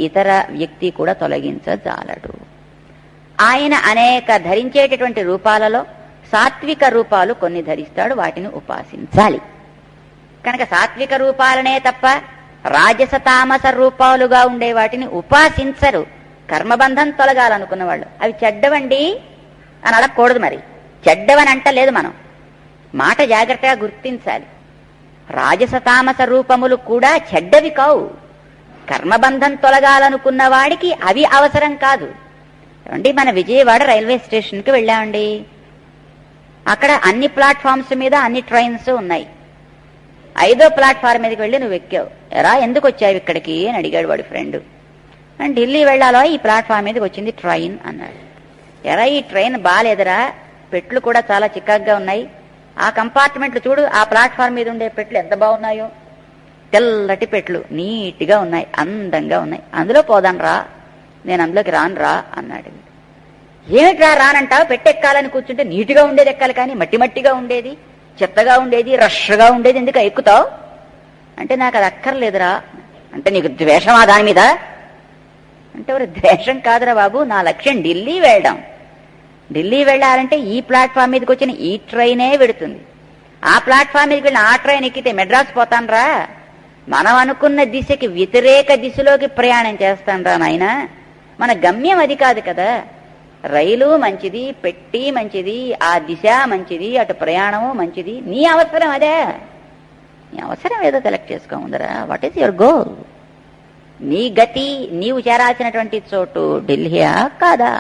ఇతర వ్యక్తి కూడా తొలగించజాలడు. ఆయన అనేక ధరించేటటువంటి రూపాలలో సాత్విక రూపాలు కొన్ని ధరిస్తాడు, వాటిని ఉపాసించాలి. కనుక సాత్విక రూపాలనే తప్ప రాజస తామస రూపాలుగా ఉండే వాటిని ఉపాసించరు కర్మబంధం తొలగాలనుకున్న వాళ్ళు. అవి చెడ్డవండి అని అడగకూడదు, మరి చెడ్డవని అంటలేదు మనం, మాట జాగ్రత్తగా గుర్తించాలి. రాజస తామస రూపములు కూడా చెడ్డవి కావు, కర్మబంధం తొలగాలనుకున్న వాడికి అవి అవసరం కాదు. ఏమండి, మన విజయవాడ రైల్వే స్టేషన్కి వెళ్ళామండి, అక్కడ అన్ని ప్లాట్ఫామ్స్ మీద అన్ని ట్రైన్స్ ఉన్నాయి. 5వ ప్లాట్ఫామ్ మీదకి వెళ్ళి నువ్వు ఎక్కావు, ఎరా ఎందుకు వచ్చావు ఇక్కడికి అని అడిగాడు వాడి ఫ్రెండ్. అండ్ ఢిల్లీ వెళ్ళాలో ఈ ప్లాట్ఫామ్ మీదకి వచ్చింది ట్రైన్ అన్నాడు. ఎరా ఈ ట్రైన్ బాలేదురా, పెట్లు కూడా చాలా చిక్కగా ఉన్నాయి, ఆ కంపార్ట్మెంట్లు చూడు, ఆ ప్లాట్ఫామ్ మీద ఉండే పెట్లు ఎంత బాగున్నాయో, తెల్లటి పెట్లు నీట్గా ఉన్నాయి, అందంగా ఉన్నాయి, అందులో పోదాను రా, నేను అందులోకి రాను రా అన్నాడు. ఏమిట్రా రానంటావు, పెట్టెక్కాలని కూర్చుంటే నీట్గా ఉండేది ఎక్కాలి, కానీ మట్టి మట్టిగా ఉండేది, చెత్తగా ఉండేది, రష్గా ఉండేది ఎందుకు ఎక్కుతావు అంటే, నాకు అది అక్కర్లేదురా. అంటే నీకు ద్వేషమా దాని మీద అంటే, ఎవరు ద్వేషం కాదురా బాబు, నా లక్ష్యం ఢిల్లీ వెళ్ళడం. ఢిల్లీ వెళ్ళాలంటే ఈ ప్లాట్ఫామ్ మీదకి వచ్చిన ఈ ట్రైనే పెడుతుంది, ఆ ప్లాట్ఫామ్ మీదకి వెళ్ళిన ఆ ట్రైన్ ఎక్కితే మెడ్రాస్ పోతాను రా, మనం అనుకున్న దిశకి వ్యతిరేక దిశలోకి ప్రయాణం చేస్తాను రా నాయనా, మన గమ్యం అది కాదు కదా. రైలు మంచిది, పెట్టి మంచిది, ఆ దిశ మంచిది, అటు ప్రయాణము మంచిది, నీ అవసరం అదే, నీ అవసరం ఏదో సెలెక్ట్ చేసుకోముందరా. వాట్ ఈస్ యువర్ గోల్, నీ గతి, నీవు చేరాల్సినటువంటి చోటు ఢిల్లీయా కాదా?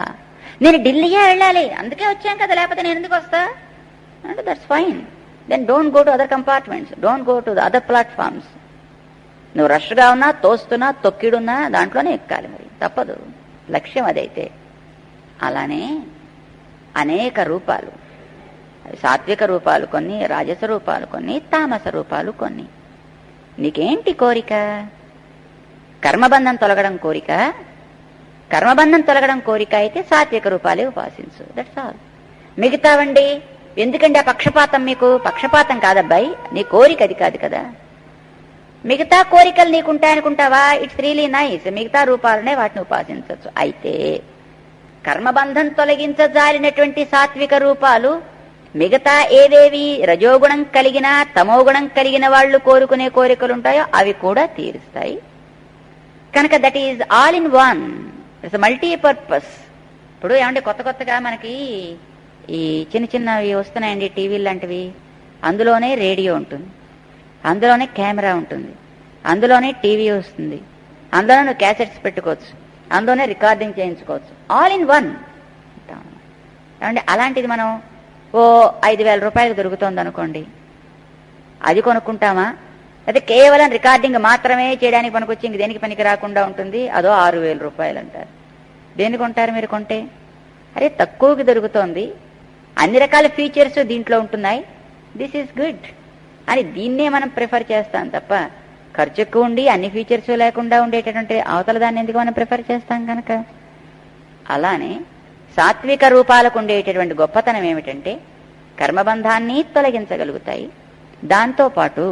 నేను ఢిల్లీయే వెళ్ళాలి అందుకే వచ్చాను కదా, లేకపోతే నేను ఎందుకు వస్తా అంటే, that's fine, then don't go to other compartments, don't go to the other platforms. నువ్వు రష్గా ఉన్నా, తోస్తున్నా, తొక్కిడున్నా దాంట్లోనే ఎక్కాలి, మరి తప్పదు, లక్ష్యం అదైతే. అలానే అనేక రూపాలు, సాత్విక రూపాలు కొన్ని, రాజస రూపాలు కొన్ని, తామస రూపాలు కొన్ని. నీకేంటి కోరిక? కర్మబంధం తొలగడం కోరిక. కర్మబంధం తొలగడం కోరిక అయితే సాత్విక రూపాలే ఉపాసించు, దట్స్ ఆల్. మిగతావండి ఎందుకండి ఆ పక్షపాతం? మీకు పక్షపాతం కాదబ్బాయి, నీ కోరిక అది కాదు కదా. మిగతా కోరికలు నీకుంటాయనుకుంటావా, ఇట్స్ రియలీ నైస్, మిగతా రూపాలనే వాటిని ఉపాసించవచ్చు. అయితే కర్మబంధం తొలగించజాలినటువంటి సాత్విక రూపాలు మిగతా ఏవేవి రజోగుణం కలిగిన, తమోగుణం కలిగిన వాళ్ళు కోరుకునే కోరికలుంటాయో అవి కూడా తీరుస్తాయి. కనుక that is all in one, it's multipurpose. ఇప్పుడు ఏమంటే కొత్త కొత్తగా మనకి ఈ చిన్న చిన్నవి వస్తున్నాయండి, టీవీ లాంటివి, అందులోనే రేడియో ఉంటుంది, అందులోనే కెమెరా ఉంటుంది, అందులోనే టీవీ వస్తుంది, అందులోనే నువ్వు క్యాసెట్స్ పెట్టుకోవచ్చు, అందులోనే రికార్డింగ్ చేయించుకోవచ్చు, ఆల్ ఇన్ వన్. ఏమండి, అలాంటిది మనం ఓ 5,000 రూపాయలకు దొరుకుతుంది అనుకోండి, అది కొనుక్కుంటామా? అయితే కేవలం రికార్డింగ్ మాత్రమే చేయడానికి పనికొచ్చి ఇంక దేనికి పనికి రాకుండా ఉంటుంది, అదో 6,000 రూపాయలు అంటారు. దేనికి కొంటారు మీరు కొంటే? అరే తక్కువకి దొరుకుతోంది, అన్ని రకాల ఫీచర్స్ దీంట్లో ఉంటున్నాయి, దిస్ ఈజ్ గుడ్ అని దీన్నే మనం ప్రిఫర్ చేస్తాం తప్ప ఖర్చు ఎక్కువ ఉండి అన్ని ఫీచర్స్ లేకుండా ఉండేటటువంటి అవతల దాన్ని ఎందుకు మనం ప్రిఫర్ చేస్తాం కనుక. అలానే సాత్విక రూపాలకు ఉండేటటువంటి గొప్పతనం ఏమిటంటే కర్మబంధాన్ని తొలగించగలుగుతాయి, దాంతోపాటు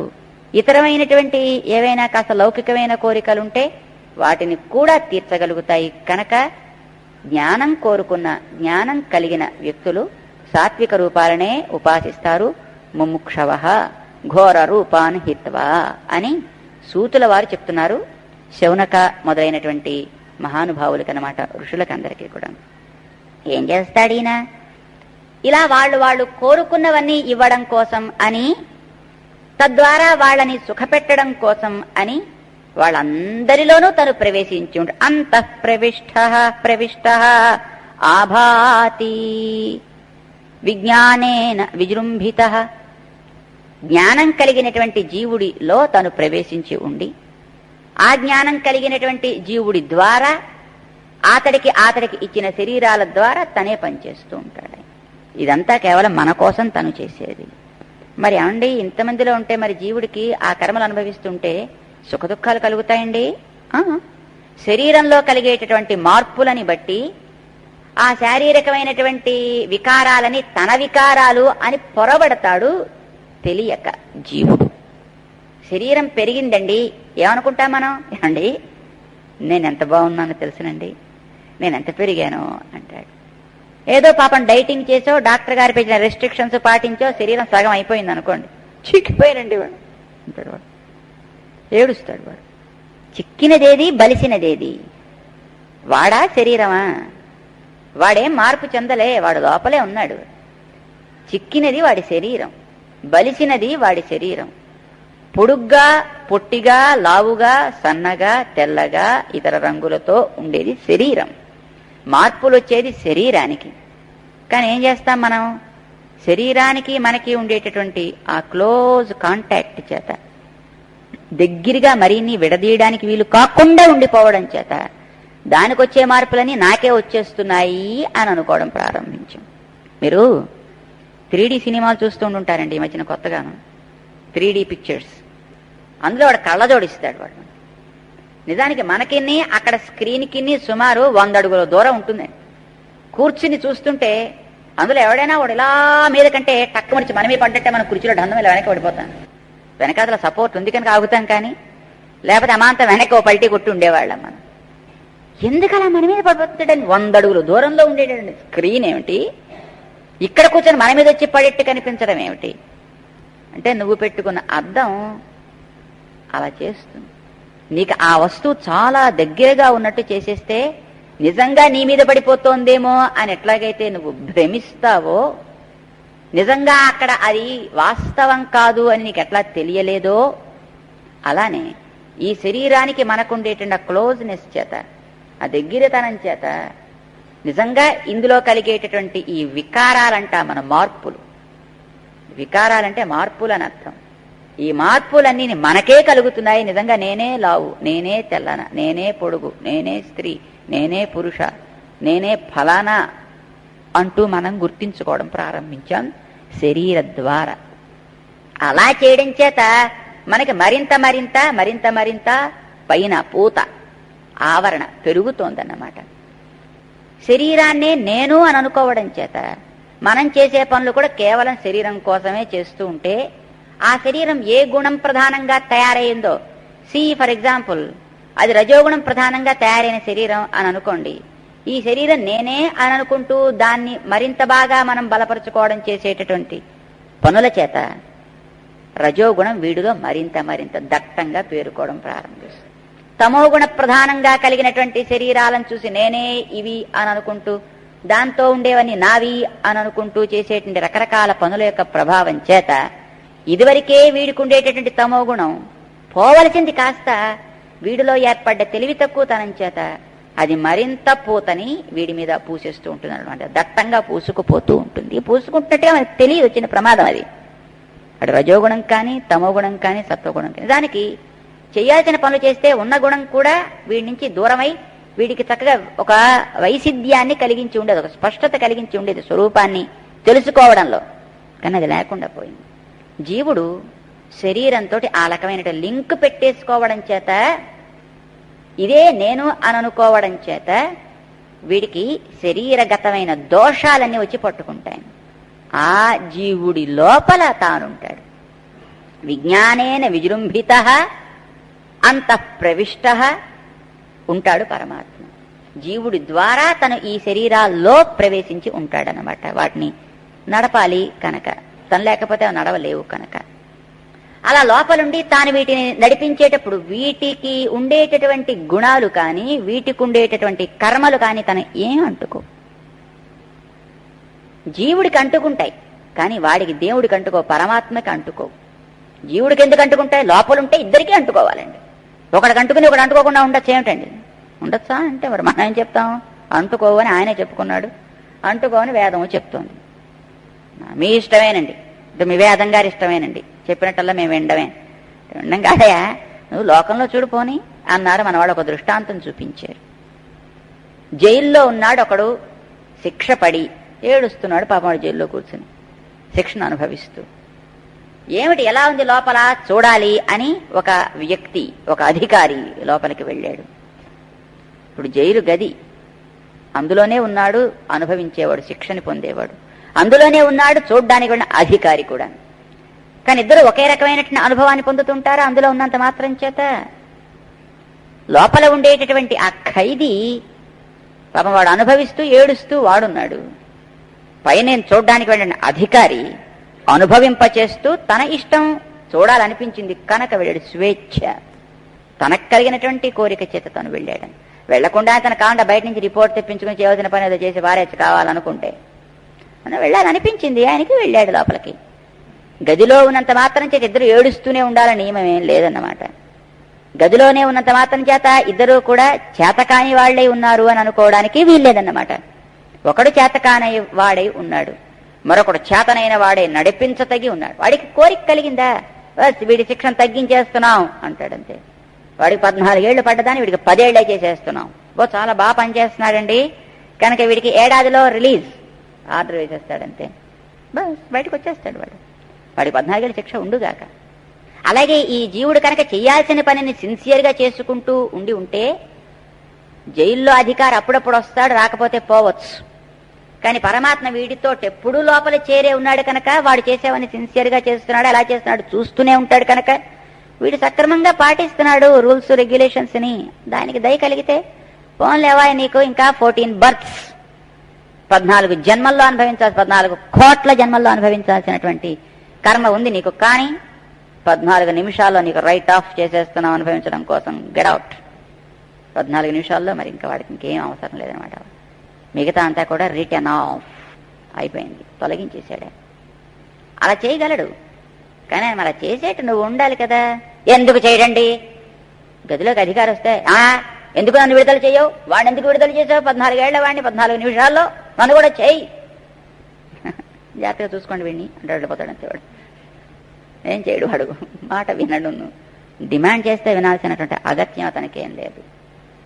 ఇతరమైనటువంటి ఏవైనా కాస్త లౌకికమైన కోరికలుంటే వాటిని కూడా తీర్చగలుగుతాయి. కనుక జ్ఞానం కోరుకున్న, జ్ఞానం కలిగిన వ్యక్తులు సాత్విక రూపాలనే ఉపాసిస్తారు. ముముక్షవః ఘోర రూపాన్ హిత్వా అని సూతుల వారు చెప్తున్నారు. శౌనక మొదలైనటువంటి మహానుభావులకనమాట, ఋషులకందరికీ కూడా. ఏం చేస్తాడీనా? ఇలా వాళ్ళు కోరుకున్నవన్నీ ఇవ్వడం కోసం అని, తద్వారా వాళ్ళని సుఖపెట్టడం కోసం అని వాళ్ళందరిలోనూ తను ప్రవేశించి ఉంటాడు. అంతః ప్రవిష్టః ఆభాతి విజ్ఞానేన విజృంభితః. జ్ఞానం కలిగినటువంటి జీవుడిలో తను ప్రవేశించి ఉండి, ఆ జ్ఞానం కలిగినటువంటి జీవుడి ద్వారా అతడికి ఇచ్చిన శరీరాల ద్వారా తనే పనిచేస్తూ ఉంటాడు. ఇదంతా కేవలం మన కోసం తను చేసేది. మరి ఏమండి, ఇంతమందిలో ఉంటే మరి జీవుడికి ఆ కర్మలు అనుభవిస్తుంటే సుఖదుఖాలు కలుగుతాయండి? శరీరంలో కలిగేటటువంటి మార్పులని బట్టి ఆ శారీరకమైనటువంటి వికారాలని తన వికారాలు అని పొరబడతాడు తెలియక జీవుడు. శరీరం పెరిగిందండి, ఏమనుకుంటాం మనం? ఏమండి నేనెంత బాగున్నానో తెలుసునండి, నేనెంత పెరిగానో అంటాడు. ఏదో పాపం డైటింగ్ చేసో డాక్టర్ గారు పెట్టిన రెస్ట్రిక్షన్స్ పాటించో శరీరం సగం అయిపోయింది అనుకోండి, చిక్కిపోయారండి వాడు అంటాడు. వాడు ఏడుస్తాడు. వాడు చిక్కినదేది బలిసినదేది? వాడా శరీరమా? వాడేం మార్పు చెందలే, వాడు లోపలే ఉన్నాడు. చిక్కినది వాడి శరీరం, బలిసినది వాడి శరీరం. పొడుగ్గా, పొట్టిగా, లావుగా, సన్నగా, తెల్లగా, ఇతర రంగులతో ఉండేది శరీరం. మార్పులు వచ్చేది శరీరానికి. కానీ ఏం చేస్తాం మనం? శరీరానికి మనకి ఉండేటటువంటి ఆ క్లోజ్ కాంటాక్ట్ చేత, దగ్గరగా మరిన్ని విడదీయడానికి వీలు కాకుండా ఉండిపోవడం చేత దానికొచ్చే మార్పులని నాకే వచ్చేస్తున్నాయి అని అనుకోవడం ప్రారంభించాం. మీరు 3D సినిమాలు చూస్తుంటారండి ఈ మధ్యన కొత్తగాను, 3D పిక్చర్స్. అందులో వాడు కళ్ళ జోడిస్తాడు. వాడు నిజానికి మనకిన్ని అక్కడ స్క్రీన్కి సుమారు 100 అడుగుల దూరం ఉంటుంది. కూర్చుని చూస్తుంటే అందులో ఎవడైనా వాడు ఇలా మీద కంటే టక్కు మరిచి మనమే పడ్డట్టే మన కుర్చీలో ఢందం ఇలా వెనక్కి పడిపోతాం. వెనకాతల సపోర్ట్ ఉంది కనుక ఆగుతాం, కానీ లేకపోతే అమాంతం వెనక్కి ఓ పల్టీ కొట్టి ఉండేవాళ్ళం మనం. ఎందుకలా మన మీద పడిపోతాడని 100 అడుగుల దూరంలో ఉండేటండి స్క్రీన్ ఏమిటి, ఇక్కడ కూర్చొని మన మీద వచ్చి పడెట్టు కనిపించడం ఏమిటి అంటే నువ్వు పెట్టుకున్న అద్దం అలా చేస్తుంది. నీకు ఆ వస్తువు చాలా దగ్గరగా ఉన్నట్టు చేసేస్తే నిజంగా నీ మీద పడిపోతోందేమో అని ఎట్లాగైతే నువ్వు భ్రమిస్తావో, నిజంగా అక్కడ అది వాస్తవం కాదు అని నీకు ఎట్లా తెలియలేదో, అలానే ఈ శరీరానికి మనకుండేటువంటి క్లోజ్నెస్ చేత, ఆ దగ్గరతనం చేత నిజంగా ఇందులో కలిగేటటువంటి ఈ వికారాలంట మన మార్పులు. వికారాలంటే మార్పులు అని అర్థం. ఈ మార్పులన్నీ మనకే కలుగుతున్నాయి. నిజంగా నేనే లావు, నేనే తెల్లన, నేనే పొడుగు, నేనే స్త్రీ, నేనే పురుష, నేనే ఫలానా అంటూ మనం గుర్తించుకోవడం ప్రారంభించాం శరీర ద్వారా. అలా చేయడం చేత మనకి మరింత మరింత మరింత మరింత పైన పూత ఆవరణ పెరుగుతోందన్నమాట. శరీరాన్నే నేను అని అనుకోవడం చేత మనం చేసే పనులు కూడా కేవలం శరీరం కోసమే చేస్తూ ఉంటే ఆ శరీరం ఏ గుణం ప్రధానంగా తయారైందో, ఫర్ ఎగ్జాంపుల్ అది రజోగుణం ప్రధానంగా తయారైన శరీరం అని అనుకోండి. ఈ శరీరం నేనే అని అనుకుంటూ దాన్ని మరింత బాగా మనం బలపరుచుకోవడం చేసేటటువంటి పనుల చేత రజోగుణం వీడిలో మరింత మరింత దట్టంగా పేరుకోవడం ప్రారంభిస్తుంది. తమోగుణ ప్రధానంగా కలిగినటువంటి శరీరాలను చూసి నేనే ఇవి అని అనుకుంటూ, దాంతో ఉండేవన్నీ నావి అని అనుకుంటూ చేసేటువంటి రకరకాల పనుల యొక్క ప్రభావం చేత ఇదివరకే వీడికి ఉండేటటువంటి తమోగుణం పోవలసింది కాస్త వీడిలో ఏర్పడ్డ తెలివి తక్కువతనం చేత అది మరింత పూతని వీడి మీద పూసేస్తూ ఉంటుంది అనమాట. దట్టంగా పూసుకుపోతూ ఉంటుంది. పూసుకుంటున్నట్టుగా మనకు తెలియదు వచ్చిన ప్రమాదం అది. అటు రజోగుణం కానీ, తమోగుణం కానీ, సత్వగుణం కానీ. దానికి చేయాల్సిన పనులు చేస్తే ఉన్న గుణం కూడా వీడి నుంచి దూరమై వీడికి చక్కగా ఒక వైసిధ్యాన్ని కలిగించి ఉండేది, ఒక స్పష్టత కలిగించి ఉండేది స్వరూపాన్ని తెలుసుకోవడంలో. కానీ అది లేకుండా పోయింది. జీవుడు శరీరంతో ఆ రకమైన లింక్ పెట్టేసుకోవడం చేత, ఇదే నేను అని అనుకోవడం చేత వీడికి శరీరగతమైన దోషాలన్నీ వచ్చి పట్టుకుంటాయి. ఆ జీవుడి లోపల తానుంటాడు. విజ్ఞానేన విజృంభిత అంతఃప్రవిష్ట ఉంటాడు పరమాత్మ. జీవుడి ద్వారా తను ఈ శరీరాల్లో ప్రవేశించి ఉంటాడనమాట. వాటిని నడపాలి కనుక, తను లేకపోతే అవి నడవలేవు కనుక. అలా లోపలుండి తాను వీటిని నడిపించేటప్పుడు వీటికి ఉండేటటువంటి గుణాలు కానీ, వీటికి ఉండేటటువంటి కర్మలు కానీ తను ఏం అంటుకో. జీవుడికి అంటుకుంటాయి కానీ వాడికి దేవుడికి అంటుకో, పరమాత్మకి అంటుకో. జీవుడికి ఎందుకు అంటుకుంటాయి? లోపలుంటే ఇద్దరికీ అంటుకోవాలండి. ఒకడికి అంటుకుని ఒకటి అంటుకోకుండా ఉండొచ్చు ఏమిటండి? ఉండొచ్చా అంటే మరి మనం ఏం చెప్తాం? అంటుకోవని ఆయనే చెప్పుకున్నాడు, అంటుకోవని వేదము చెప్తోంది. మీ ఇష్టమేనండి, మీ వేదం గారి ఇష్టమేనండి, చెప్పినట్టల్లా మేము వినడమే. వినడం కాదయా, నువ్వు లోకంలో చూడుపోని అన్నారు మనవాడు. ఒక దృష్టాంతం చూపించారు. జైల్లో ఉన్నాడు ఒకడు, శిక్ష పడి ఏడుస్తున్నాడు పాపం. వాడు జైల్లో కూర్చుని శిక్షను అనుభవిస్తూ, ఏమిటి ఎలా ఉంది లోపల చూడాలి అని ఒక వ్యక్తి, ఒక అధికారి లోపలికి వెళ్ళాడు. ఇప్పుడు జైలు గది, అందులోనే ఉన్నాడు అనుభవించేవాడు, శిక్షని పొందేవాడు, అందులోనే ఉన్నాడు చూడ్డానికి వెళ్ళిన అధికారి కూడా. కానీ ఇద్దరు ఒకే రకమైనటువంటి అనుభవాన్ని పొందుతుంటారా అందులో ఉన్నంత మాత్రం చేత? లోపల ఉండేటటువంటి ఆ ఖైదీ పాపం వాడు అనుభవిస్తూ ఏడుస్తూ వాడున్నాడు. పైన చూడ్డానికి వెళ్ళిన అధికారి అనుభవింపచేస్తూ తన ఇష్టం చూడాలనిపించింది కనుక వెళ్ళాడు. స్వేచ్ఛ, తనకు కలిగినటువంటి కోరిక చేత తను వెళ్ళాడని. వెళ్లకుండా తన కాండ బయట నుంచి రిపోర్ట్ తెప్పించుకుని చేయవలసిన పని ఏదో చేసి వారేచ్చి కావాలనుకుంటే అని వెళ్ళాలనిపించింది ఆయనకి, వెళ్ళాడు లోపలికి. గదిలో ఉన్నంత మాత్రం చేత ఇద్దరు ఏడుస్తూనే ఉండాలని నియమం ఏం లేదన్నమాట. గదిలోనే ఉన్నంత మాత్రం చేత ఇద్దరు కూడా చేతకాని వాళ్లే ఉన్నారు అని అనుకోవడానికి వీల్లేదన్నమాట. ఒకడు చేతకాని వాడై ఉన్నాడు, మరొకడు చేతనైన వాడే నడిపించతగి ఉన్నాడు. వాడికి కోరిక కలిగిందా? వీడి శిక్షను తగ్గించేస్తున్నాం అంటాడంతే. వాడికి 14 ఏళ్లు పడ్డదాన్ని వీడికి 10 ఏళ్లే చేసేస్తున్నాం. చాలా బాగా పనిచేస్తున్నాడండి కనుక వీడికి ఏడాదిలో రిలీజ్ ఆర్డర్ వేసేస్తాడంతే. బస్ బయటకు వచ్చేస్తాడు వాడు. వాడికి 14 ఏళ్ళ శిక్ష ఉండుగాక. అలాగే ఈ జీవుడు కనుక చెయ్యాల్సిన పనిని సిన్సియర్గా చేసుకుంటూ ఉండి ఉంటే జైల్లో అధికారి అప్పుడప్పుడు వస్తాడు, రాకపోతే పోవచ్చు. కానీ పరమాత్మ వీడితో ఎప్పుడూ లోపల చేరే ఉన్నాడు కనుక వాడు చేసేవని సిన్సియర్గా చేస్తున్నాడు, ఎలా చేస్తున్నాడు చూస్తూనే ఉంటాడు కనుక వీడు సక్రమంగా పాటిస్తున్నాడు రూల్స్ రెగ్యులేషన్స్ ని. దానికి దయ కలిగితే పోన్లేవా నీకు ఇంకా 14 బర్త్స్, 14 జన్మల్లో అనుభవించాల్సి, 14 కోట్ల జన్మల్లో అనుభవించాల్సినటువంటి కర్మ ఉంది నీకు. కానీ 14 నిమిషాల్లో నీకు రైట్ ఆఫ్ చేసేస్తున్నాం అనుభవించడం కోసం. Get out. 14 నిమిషాల్లో మరి ఇంకా వాడికి ఇంకేం అవసరం లేదనమాట. మిగతా అంతా కూడా రిటర్న్ ఆఫ్ అయిపోయింది, తొలగించేశాడే. అలా చేయగలడు కానీ ఆయన అలా చేసేట్టు నువ్వు ఉండాలి కదా. ఎందుకు చేయడండి? గదిలోకి అధికారి వస్తే ఎందుకు నన్ను విడుదల చేయవు, వాడిని ఎందుకు విడుదల చేసావు, 14 ఏళ్ల వాడిని 14 నిమిషాల్లో నన్ను కూడా చేయి, జాగ్రత్తగా చూసుకోండి వీడిని అంటే వెళ్ళిపోతాడు అంతే. వాడు ఏం చేయడు, వాడు మాట వినడు. డిమాండ్ చేస్తే వినాల్సినటువంటి అగత్యం అతనికి ఏం లేదు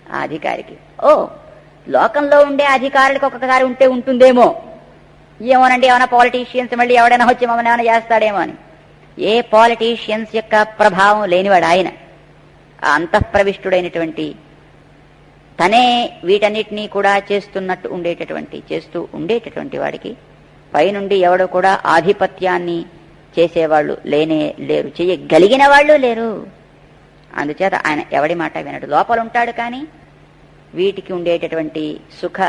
ఆ అధికారికి. లోకంలో ఉండే అధికారులకు ఒక్కొక్కసారి ఉంటే ఉంటుందేమో, ఏమోనండి ఏమైనా పాలిటీషియన్స్ మళ్ళీ ఎవడైనా వచ్చి మమ్మల్ని ఏమైనా చేస్తాడేమో అని. ఏ పాలిటీషియన్స్ యొక్క ప్రభావం లేనివాడు ఆయన. అంతఃప్రవిష్టుడైనటువంటి తనే వీటన్నిటినీ కూడా చేస్తూ ఉండేటటువంటి వాడికి పైనుండి ఎవడు కూడా ఆధిపత్యాన్ని చేసేవాళ్ళు లేనే లేరు, చెయ్యగలిగిన వాళ్ళు లేరు. అందుచేత ఆయన ఎవడి మాట వినడు, లోపల ఉంటాడు. కానీ వీటికి ఉండేటటువంటి సుఖ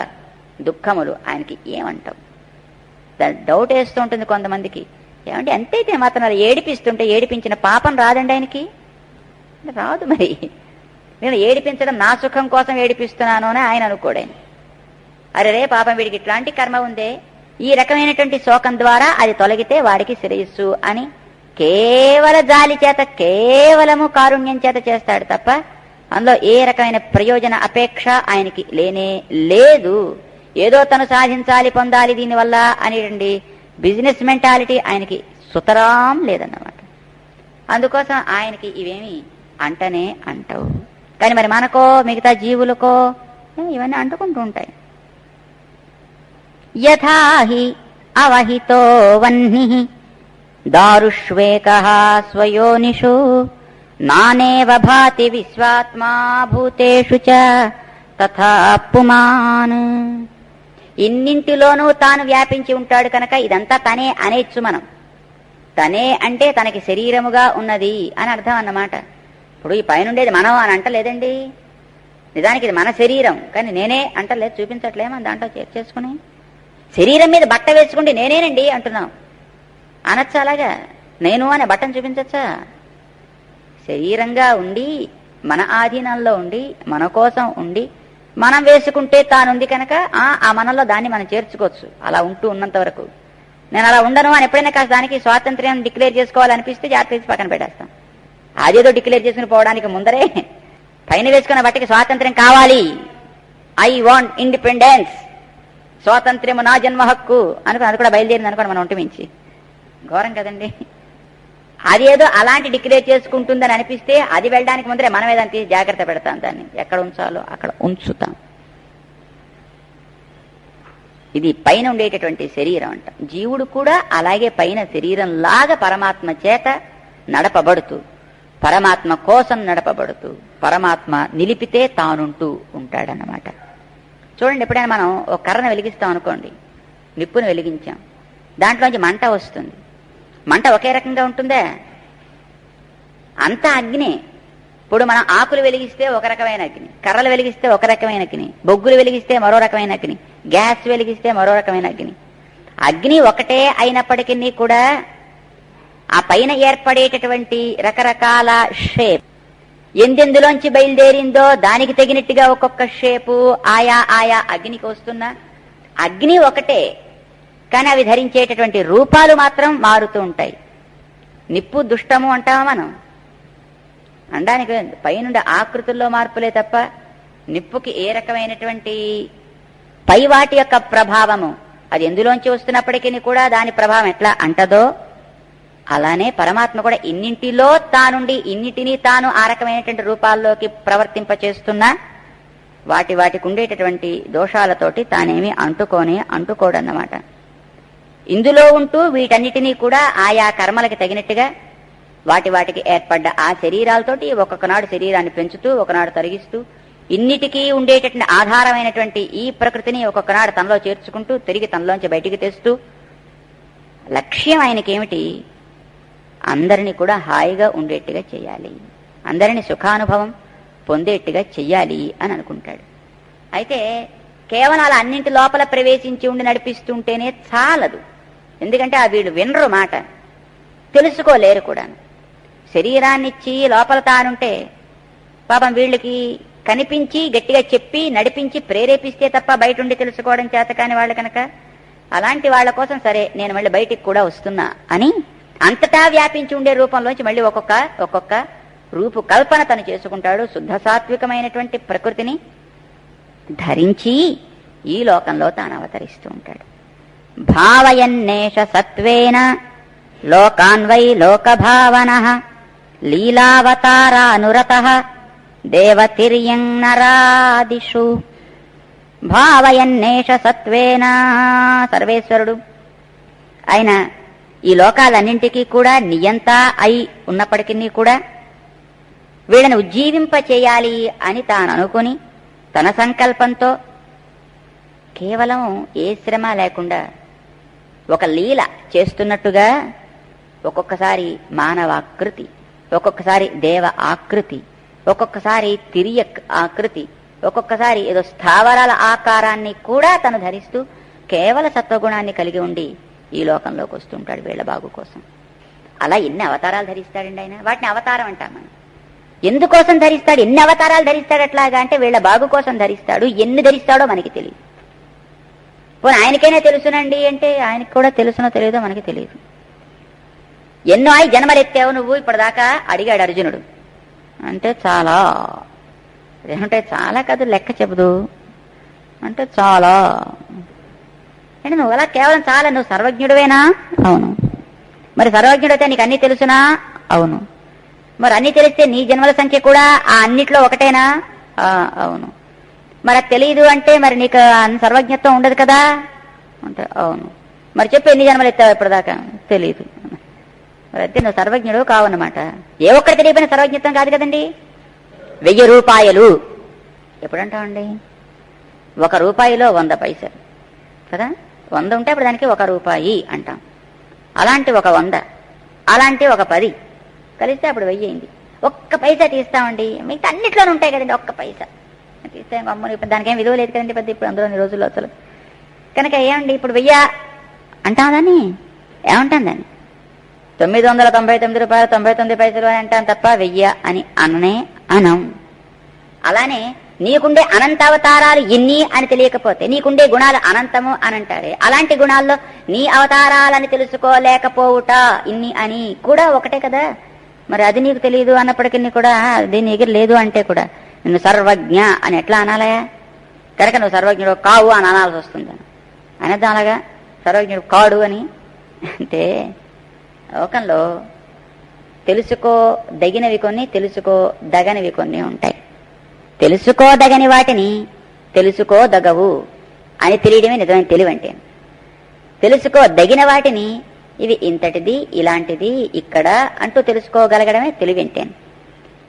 దుఃఖములు ఆయనకి ఏమంటాం? డౌట్ వేస్తూ ఉంటుంది కొంతమందికి. ఏమంటే ఎంతైతే మాత్రం అలా ఏడిపిస్తుంటే ఏడిపించిన పాపం రాదండి ఆయనకి? రాదు. మరి నేను ఏడిపించడం నా సుఖం కోసం ఏడిపిస్తున్నాను అని ఆయన అనుకోడాయన. అరే పాపం వీడికి ఇట్లాంటి కర్మ ఉందే, ఈ రకమైనటువంటి శోకం ద్వారా అది తొలగితే వాడికి శ్రేయస్సు అని కేవల జాలి చేత, కేవలము కారుణ్యం చేత చేస్తాడు తప్ప అందులో ఏ రకమైన ప్రయోజన అపేక్ష ఆయనకి లేనే లేదు. ఏదో తను సాధించాలి, పొందాలి దీనివల్ల అనేటువంటి బిజినెస్ మెంటాలిటీ ఆయనకి సుతరాం లేదన్నమాట. అందుకోసం ఆయనకి ఇవేమి అంటనే అంటవు. కానీ మరి మనకో, మిగతా జీవులకో ఇవన్నీ అంటుకుంటూ ఉంటాయి. యథాహి అవహితో వహ్నిః దారుష్వేకః స్వయోనిషు నానేవ భాతి విశ్వాత్మా భూతేషు చ తథా పుమాన్. ఇన్నింటిలోనూ తాను వ్యాపించి ఉంటాడు కనుక ఇదంతా తనే అనేచ్చు మనం. తనే అంటే తనకి శరీరముగా ఉన్నది అని అర్థం అన్నమాట. ఇప్పుడు ఈ పైనుండేది మనం అని అంటలేదండి. నిజానికి ఇది మన శరీరం, కానీ నేనే అంటలేదు, చూపించట్లేమని దాంట్లో చేసుకుని. శరీరం మీద బట్ట వేసుకుంటే నేనేనండి అంటున్నాం. అనొచ్చా అలాగా? నేను అనే బట్టను చూపించచ్చా? శరీరంగా ఉండి, మన ఆధీనంలో ఉండి, మన కోసం ఉండి, మనం వేసుకుంటే తానుంది కనుక ఆ మనలో దాన్ని మనం చేర్చుకోవచ్చు. అలా ఉంటూ ఉన్నంత వరకు. నేను అలా ఉండను అని ఎప్పుడైనా కాస్త దానికి స్వాతంత్ర్యం డిక్లేర్ చేసుకోవాలనిపిస్తే జాగ్రత్త తీసి పక్కన పెట్టేస్తాం. అదేదో డిక్లేర్ చేసుకుని పోవడానికి ముందరే పైన వేసుకున్న బట్టికి స్వాతంత్ర్యం కావాలి, ఐ వాంట్ ఇండిపెండెన్స్, స్వాతంత్ర్యము నా జన్మ హక్కు అనుకుని అది కూడా బయలుదేరింది అనుకోండి మన ఒంటి మించి. ఘోరం కదండి. అదేదో అలాంటి డిక్లేర్ చేసుకుంటుందని అనిపిస్తే అది వెళ్ళడానికి ముందరే మనమే దాన్ని తీసి జాగ్రత్త పెడతాం. దాన్ని ఎక్కడ ఉంచాలో అక్కడ ఉంచుతాం. ఇది పైన ఉండేటటువంటి శరీరం అంట. జీవుడు కూడా అలాగే పైన శరీరంలాగా పరమాత్మ చేత నడపబడుతూ, పరమాత్మ కోసం నడపబడుతూ, పరమాత్మ నిలిపితే తానుంటూ ఉంటాడన్నమాట. చూడండి, ఎప్పుడైనా మనం ఒక కర్రను వెలిగిస్తాం అనుకోండి, నిప్పును వెలిగించాం, దాంట్లోంచి మంట వస్తుంది. మంట ఒకే రకంగా ఉంటుందా? అంతా అగ్ని. ఇప్పుడు మనం ఆకులు వెలిగిస్తే ఒక రకమైన అగ్ని, కర్రలు వెలిగిస్తే ఒక రకమైన అగ్ని, బొగ్గులు వెలిగిస్తే మరో రకమైన అగ్ని, గ్యాస్ వెలిగిస్తే మరో రకమైన అగ్ని. అగ్ని ఒకటే అయినప్పటికీ కూడా ఆ పైన ఏర్పడేటటువంటి రకరకాల షేప్ ఎందెందులోంచి బయలుదేరిందో దానికి తగినట్టుగా ఒక్కొక్క షేపు ఆయా ఆయా అగ్నికి వస్తున్న అగ్ని ఒకటే, కానీ అవి ధరించేటటువంటి రూపాలు మాత్రం మారుతూ ఉంటాయి. నిప్పు దుష్టము అంటామా మనం? అనడానికి పైనుండి ఆకృతుల్లో మార్పులే తప్ప నిప్పుకి ఏ రకమైనటువంటి పై వాటి యొక్క ప్రభావము అది ఎందులోంచి వస్తున్నప్పటికీ కూడా దాని ప్రభావం ఎట్లా అంటదో అలానే పరమాత్మ కూడా ఇన్నింటిలో తానుండి ఇన్నిటినీ తాను ఆ రకమైనటువంటి రూపాల్లోకి ప్రవర్తింపచేస్తున్నా వాటికి ఉండేటటువంటి దోషాలతోటి తానేమి అంటుకోడన్నమాట. ఇందులో ఉంటూ వీటన్నిటినీ కూడా ఆయా కర్మలకి తగినట్టుగా వాటికి ఏర్పడ్డ ఆ శరీరాలతోటి ఒక్కొక్కనాడు శరీరాన్ని పెంచుతూ ఒకనాడు తరిగిస్తూ ఇన్నిటికీ ఉండేటటువంటి ఆధారమైనటువంటి ఈ ప్రకృతిని ఒక్కొక్కనాడు తనలో చేర్చుకుంటూ తిరిగి తనలోంచి బయటికి తెస్తూ లక్ష్యం ఆయనకేమిటి? అందరినీ కూడా హాయిగా ఉండేట్టుగా చేయాలి, అందరినీ సుఖానుభవం పొందేట్టుగా చెయ్యాలి అని అనుకుంటాడు. అయితే కేవలం అలా అన్నింటి లోపల ప్రవేశించి ఉండి నడిపిస్తుంటేనే చాలదు. ఎందుకంటే ఆ వీళ్ళు వినరు మాట, తెలుసుకోలేరు కూడా. శరీరాన్నిచ్చి లోపల తానుంటే పాపం వీళ్ళకి కనిపించి గట్టిగా చెప్పి నడిపించి ప్రేరేపిస్తే తప్ప బయట ఉండి తెలుసుకోవడం చేత కాని వాళ్ళు కనుక అలాంటి వాళ్ళ కోసం సరే నేను మళ్ళీ బయటికి కూడా వస్తున్నా అని అంతటా వ్యాపించి ఉండే రూపంలోంచి మళ్ళీ ఒక్కొక్క రూపు కల్పన తను చేసుకుంటాడు. శుద్ధ సాత్వికమైనటువంటి ప్రకృతిని ధరించి ఈ లోకంలో తాను అవతరిస్తూ ఉంటాడు. భావయన్నేష సత్వేన లోకాన్వై లోకభావనః లీలావతారానురతః దేవతిర్యం నరాదిషు. భావయన్నేష సత్వేన, సర్వేశ్వరుడు ఆయన ఈ లోకాలన్నింటికీ కూడా నియంత అయి ఉన్నప్పటికీ కూడా వీళ్ళని ఉజ్జీవింప చేయాలి అని తాను అనుకుని తన సంకల్పంతో కేవలం ఏ శ్రమ లేకుండా ఒక లీల చేస్తున్నట్టుగా ఒక్కొక్కసారి మానవాకృతి, ఒక్కొక్కసారి దేవ ఆకృతి, ఒక్కొక్కసారి తిరియక్ ఆకృతి, ఒక్కొక్కసారి ఏదో స్థావరాల ఆకారాన్ని కూడా తను ధరిస్తూ కేవల సత్వగుణాన్ని కలిగి ఉండి ఈ లోకంలోకి వస్తుంటాడు వీళ్ల బాగు కోసం. అలా ఎన్ని అవతారాలు ధరిస్తాడండి ఆయన. వాటిని అవతారం అంటాం మనం. ఎందుకోసం ధరిస్తాడు? ఎన్ని అవతారాలు ధరిస్తాడు అట్లాగా అంటే వీళ్ల బాగు కోసం ధరిస్తాడు. ఎన్ని ధరిస్తాడో మనకి తెలియదు. పోనీ ఆయనకైనా తెలుసునండి అంటే ఆయనకు కూడా తెలుసునో తెలియదో మనకి తెలియదు. ఎన్నో జన్మలెత్తావు నువ్వు ఇప్పటిదాకా అడిగాడు అర్జునుడు. అంటే చాలా ఏమంటే చాలా కాదు లెక్క చెబుదు అంటే చాలా అంటే నువ్వు అలా కేవలం చాలా నువ్వు సర్వజ్ఞుడివేనా? అవును. మరి సర్వజ్ఞుడైతే నీకు అన్ని తెలుసునా? అవును. మరి అన్ని తెలిస్తే నీ జన్మల సంఖ్య కూడా ఆ అన్నిట్లో ఒకటేనా? అవును. మరి అది తెలియదు అంటే మరి నీకు సర్వజ్ఞత్వం ఉండదు కదా అంటే అవును. మరి చెప్పు ఎన్ని జన్మలు ఎత్తావు ఇప్పటిదాకా? తెలియదు. మరి అయితే నువ్వు సర్వజ్ఞుడు కావన్నమాట. ఏ ఒక్కటి తెలియపోయిన సర్వజ్ఞత్వం కాదు కదండి. 1000 రూపాయలు ఎప్పుడంటామండి? 1 రూపాయిలో 100 పైసలు కదా. 100 ఉంటే అప్పుడు దానికి 1 రూపాయి అంటాం. అలాంటి ఒక 100 అలాంటి ఒక 10 కలిస్తే అప్పుడు 1000 అయింది. 1 పైసా తీస్తామండి. మీకు అన్నిట్లోనే ఉంటాయి కదండి. 1 పైసా తీస్తే అమ్మని దానికేం విలువ లేదు కదండి పెద్ద ఇప్పుడు అందులోని రోజుల్లో అసలు. కనుక ఏమండి ఇప్పుడు 1000 అంటాం దాన్ని ఏమంటాం దాన్ని 999 రూపాయలు 99 పైసలు అని అంటాం తప్ప 1000 అని అననే అనం. అలానే నీకుండే అనంతావతారాలు ఎన్ని అని తెలియకపోతే నీకుండే గుణాలు అనంతము అని అంటారే, అలాంటి గుణాల్లో నీ అవతారాలని తెలుసుకోలేకపోవుట ఇన్ని అని కూడా ఒకటే కదా. మరి అది నీకు తెలియదు అన్నప్పటికీ కూడా దీని ఎగిరి లేదు అంటే కూడా నిన్ను సర్వజ్ఞ అని ఎట్లా అనాలయా? కనుక నువ్వు సర్వజ్ఞుడు కావు అని అనాల్సి వస్తుంది. అనేద్దాం అలాగా సర్వజ్ఞుడు కాడు అని. అంటే లోకంలో తెలుసుకోదగినవి కొన్ని తెలుసుకోదగనివి కొన్ని ఉంటాయి. తెలుసుకోదగని వాటిని తెలుసుకోదగవు అని తెలియడమే నిజమైన తెలివంటే. తెలుసుకోదగిన వాటిని ఇవి ఇంతటిది ఇలాంటిది ఇక్కడ అంటూ తెలుసుకోగలగడమే తెలివింటే.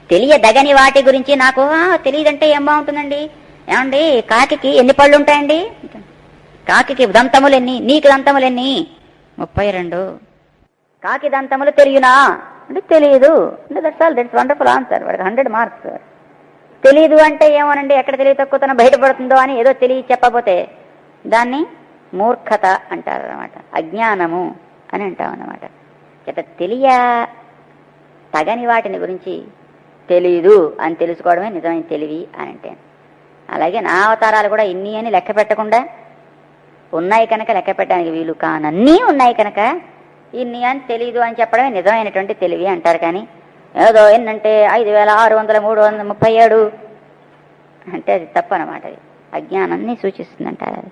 తెలియదగని వాటి గురించి నాకు తెలియదంటే ఏం బాగుంటుందండి? ఏమండి కాకి ఎన్ని పళ్ళు ఉంటాయండి? కాకి దంతములెన్ని? నీకు దంతములెన్ని? 32. కాకి దంతములు తెలియనా అంటే తెలియదు. That's wonderful answer. వాడికి 100 మార్క్స్. తెలీదు అంటే ఏమోనండి ఎక్కడ తెలివి తక్కువతనం బయటపడుతుందో అని ఏదో తెలియ చెప్పబోతే దాన్ని మూర్ఖత అంటారు అన్నమాట. అజ్ఞానము అని అంటామన్నమాట. తెలియ తగని వాటిని గురించి తెలీదు అని తెలుసుకోవడమే నిజమైన తెలివి అని అంటే. అలాగే నా అవతారాలు కూడా ఇన్ని అని లెక్క పెట్టకుండా ఉన్నాయి కనుక లెక్క పెట్టడానికి వీలు కానన్నీ ఉన్నాయి కనుక ఇన్ని అని తెలీదు అని చెప్పడమే నిజమైనటువంటి తెలివి అంటారు. కానీ ఏదో ఏంటంటే 5637 అంటే అది తప్పు అనమాట. అది అజ్ఞానాన్ని సూచిస్తుందంటారు. అది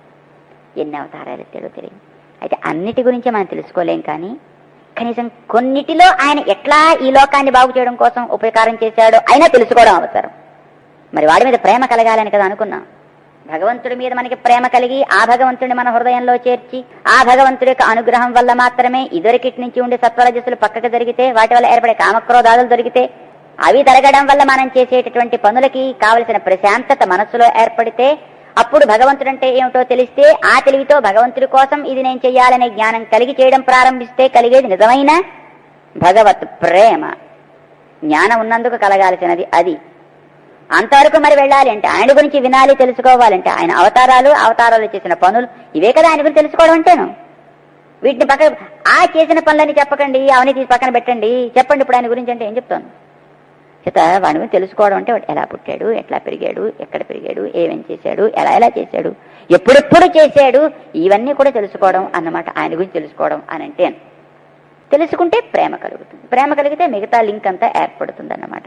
ఎన్ని అవతారాలు తెలియదు. అయితే అన్నిటి గురించి మనం తెలుసుకోలేం, కానీ కనీసం కొన్నిటిలో ఆయన ఎట్లా ఈ లోకాన్ని బాగు చేయడం కోసం ఉపకారం చేశాడో అయినా తెలుసుకోవడం అవసరం. మరి వాడి మీద ప్రేమ కలగాలని కదా అనుకున్నాం. భగవంతుడి మీద మనకి ప్రేమ కలిగి ఆ భగవంతుడిని మన హృదయంలో చేర్చి ఆ భగవంతుడి యొక్క అనుగ్రహం వల్ల మాత్రమే ఇదివరకిటి నుంచి ఉండే సత్వరజస్సులు పక్కకు జరిగితే, వాటి వల్ల ఏర్పడే కామక్రోధాదులు దొరికితే, అవి జరగడం వల్ల మనం చేసేటటువంటి పనులకి కావలసిన ప్రశాంతత మనస్సులో ఏర్పడితే అప్పుడు భగవంతుడంటే ఏమిటో తెలిస్తే ఆ తెలివితో భగవంతుడి కోసం ఇది నేను చెయ్యాలనే జ్ఞానం కలిగి చేయడం ప్రారంభిస్తే కలిగేది నిజమైన భగవత్ ప్రేమ. జ్ఞానం ఉన్నందుకు కలగాల్సినది అది. అంతవరకు మరి వెళ్ళాలి అంటే ఆయన గురించి వినాలి, తెలుసుకోవాలంటే ఆయన అవతారాలు చేసిన పనులు ఇవే కదా ఆయన గురించి తెలుసుకోవడం అంటేను. వీటిని పక్కన ఆ చేసిన పనులని చెప్పకండి, అవన్నీ తీసి పక్కన పెట్టండి, చెప్పండి ఇప్పుడు ఆయన గురించి అంటే ఏం చెప్తాను? చేత వాడి గురించి తెలుసుకోవడం అంటే వాడు ఎలా పుట్టాడు, ఎట్లా పెరిగాడు, ఎక్కడ పెరిగాడు, ఏమేం చేశాడు, ఎలా చేశాడు, ఎప్పుడెప్పుడు చేశాడు, ఇవన్నీ కూడా తెలుసుకోవడం అన్నమాట. ఆయన గురించి తెలుసుకోవడం అని అంటే తెలుసుకుంటే ప్రేమ కలుగుతుంది. ప్రేమ కలిగితే మిగతా లింక్ అంతా ఏర్పడుతుంది అన్నమాట.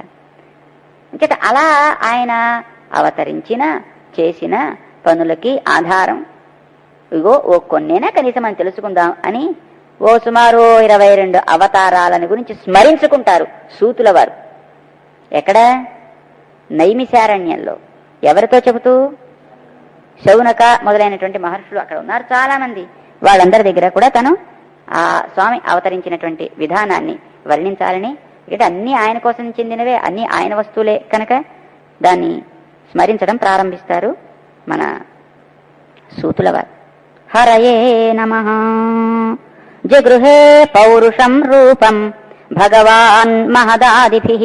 చేత అలా ఆయన అవతరించిన చేసిన పనులకి ఆధారం ఇగో ఓ కొన్నేనా కనీసం మనం తెలుసుకుందాం అని ఓ సుమారు 22 అవతారాలను గురించి స్మరించుకుంటారు సూతుల వారు. ఎక్కడ? నైమిశారణ్యంలో. ఎవరితో చెబుతూ? శౌనక మొదలైనటువంటి మహర్షులు అక్కడ ఉన్నారు చాలా మంది. వాళ్ళందరి దగ్గర కూడా తను ఆ స్వామి అవతరించినటువంటి విధానాన్ని వర్ణించాలని, ఇక్కడ అన్ని ఆయన కోసం చెందినవే, అన్ని ఆయన వస్తువులే కనుక దాన్ని స్మరించడం ప్రారంభిస్తారు మన సూతుల వారు. హరయే నమః జగృహే పౌరుషం రూపం భగవాన్ మహదాదిభిః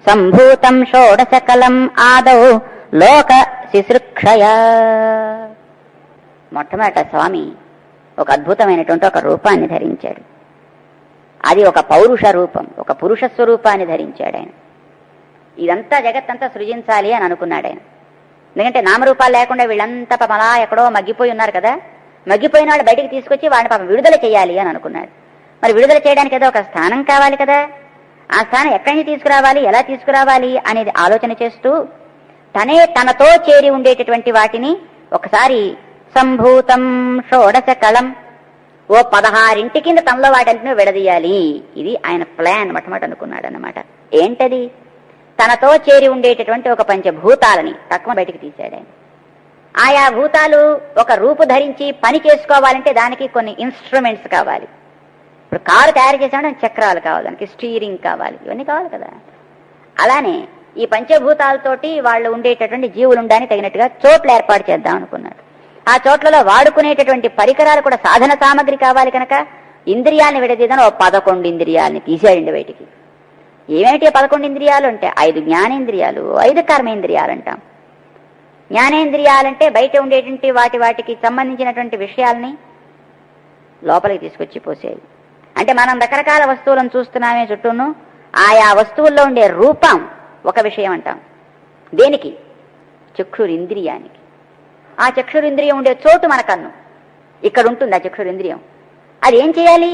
సంభూతం షోడశకలం ఆదౌ లోక శుశ్రూషయ. మొట్టమొదట స్వామి ఒక అద్భుతమైనటువంటి ఒక రూపాన్ని ధరించాడు. అది ఒక పౌరుష రూపం, ఒక పురుష స్వరూపాన్ని ధరించాడు ఆయన. ఇదంతా జగత్తంతా సృజించాలి అని అనుకున్నాడు ఆయన. ఎందుకంటే నామరూపాలు లేకుండా వీళ్ళంతా పాపం అలా ఎక్కడో మగ్గిపోయి ఉన్నారు కదా, మగ్గిపోయిన వాళ్ళు బయటికి తీసుకొచ్చి వాళ్ళని పాపం విడుదల చేయాలి అని అనుకున్నాడు. మరి విడుదల చేయడానికి ఏదో ఒక స్థానం కావాలి కదా, ఆ స్థానం ఎక్కడి నుంచి తీసుకురావాలి, ఎలా తీసుకురావాలి అనేది ఆలోచన చేస్తూ తనతో చేరి ఉండేటటువంటి వాటిని ఒకసారి సంభూతం షోడశ కళం, ఓ 16 కింద తనలో వాటన్నిటిని విడదీయాలి. ఇది ఆయన ప్లాన్ మొట్టమొదటి అనుకున్నాడు అన్నమాట. ఏంటది? తనతో చేరి ఉండేటటువంటి ఒక పంచభూతాలని తక్కువ బయటికి తీశాడు ఆయన. ఆయా భూతాలు ఒక రూపు ధరించి పని చేసుకోవాలంటే దానికి కొన్ని ఇన్స్ట్రుమెంట్స్ కావాలి. ఇప్పుడు కారు తయారు చేసామంటే చక్రాలు కావాలి, దానికి స్టీరింగ్ కావాలి, ఇవన్నీ కావాలి కదా. అలానే ఈ పంచభూతాలతోటి వాళ్ళు ఉండేటటువంటి జీవులు ఉండడానికి తగినట్టుగా చోట్ల ఏర్పాటు చేద్దాం అనుకున్నాడు. ఆ చోట్లలో వాడుకునేటటువంటి పరికరాలు కూడా సాధన సామగ్రి కావాలి కనుక ఇంద్రియాలను విడదీదని 11 ఇంద్రియాలని తీసేయండి బయటికి. ఏమేంటి 11 ఇంద్రియాలు అంటే 5 జ్ఞానేంద్రియాలు, 5 కర్మేంద్రియాలు అంటాం. జ్ఞానేంద్రియాలంటే బయట ఉండేటువంటి వాటికి సంబంధించినటువంటి విషయాల్ని లోపలికి తీసుకొచ్చి పోసేది. అంటే మనం రకరకాల వస్తువులను చూస్తున్నామే చుట్టూను, ఆయా వస్తువుల్లో ఉండే రూపం ఒక విషయం అంటాం. దేనికి? చక్షురింద్రియానికి. ఆ చక్షురింద్రియం ఉండే చోటు మన కన్ను. ఇక్కడ ఉంటుంది ఆ చక్షురింద్రియం. అది ఏం చేయాలి?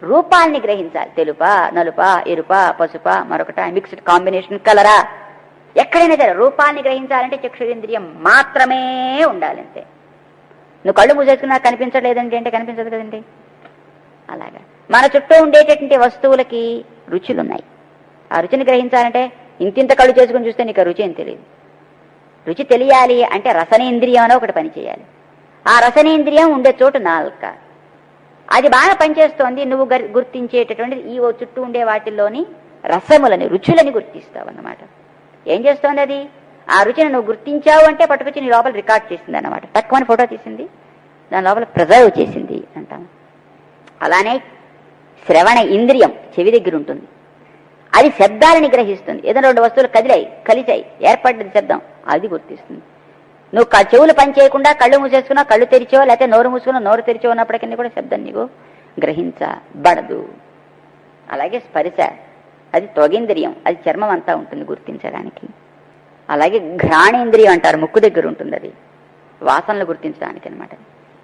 రూపాల్ని గ్రహించాలి. తెలుపా, నలుపా, ఎరుపా, పసుపా, మరొకట, మిక్స్డ్ కాంబినేషన్ కలరా, ఎక్కడైనా సరే రూపాల్ని గ్రహించాలంటే చక్షురింద్రియం మాత్రమే ఉండాలి. అంతే. నువ్వు కళ్ళు మూసేసుకున్నా కనిపించలేదండి అంటే కనిపించదు కదండి. అలాగా మన చుట్టూ ఉండేటటువంటి వస్తువులకి రుచులున్నాయి. ఆ రుచిని గ్రహించాలంటే ఇంతింత కళ్ళు చేసుకుని చూస్తే నీకు రుచి ఏం తెలియదు. రుచి తెలియాలి అంటే రసనేంద్రియం అని ఒకటి పని చేయాలి. ఆ రసనేంద్రియం ఉండే చోటు నాలుక. అది బాగా పనిచేస్తోంది. నువ్వు గుర్తించేటటువంటి ఈ చుట్టూ ఉండే వాటిల్లోని రసములని, రుచులని గుర్తిస్తావు అన్నమాట. ఏం చేస్తోంది అది? ఆ రుచిని నువ్వు గుర్తించావు అంటే పట్టుకొచ్చి నీ లోపల రికార్డ్ చేసింది అన్నమాట. తక్కువని ఫోటో తీసింది, దాని లోపల ప్రిజర్వ్ చేసింది అంటాం. అలానే శ్రవణ ఇంద్రియం చెవి దగ్గర ఉంటుంది. అది శబ్దాలని గ్రహిస్తుంది. ఏదైనా 2 వస్తువులు కలిసాయి, ఏర్పడ్డది శబ్దం, అది గుర్తిస్తుంది. నువ్వు చెవులు పని చేయకుండా కళ్ళు మూసేసుకున్నా, కళ్ళు తెరిచో, లేకపోతే నోరు మూసుకున్నా, నోరు తెరిచో ఉన్నప్పటికీ కూడా శబ్దం నీకు గ్రహించబడదు. అలాగే స్పర్శ, అది త్వగింద్రియం, అది చర్మం అంతా ఉంటుంది గుర్తించడానికి. అలాగే ఘ్రాణేంద్రియం అంటారు, ముక్కు దగ్గర ఉంటుంది, అది వాసనలు గుర్తించడానికి అనమాట.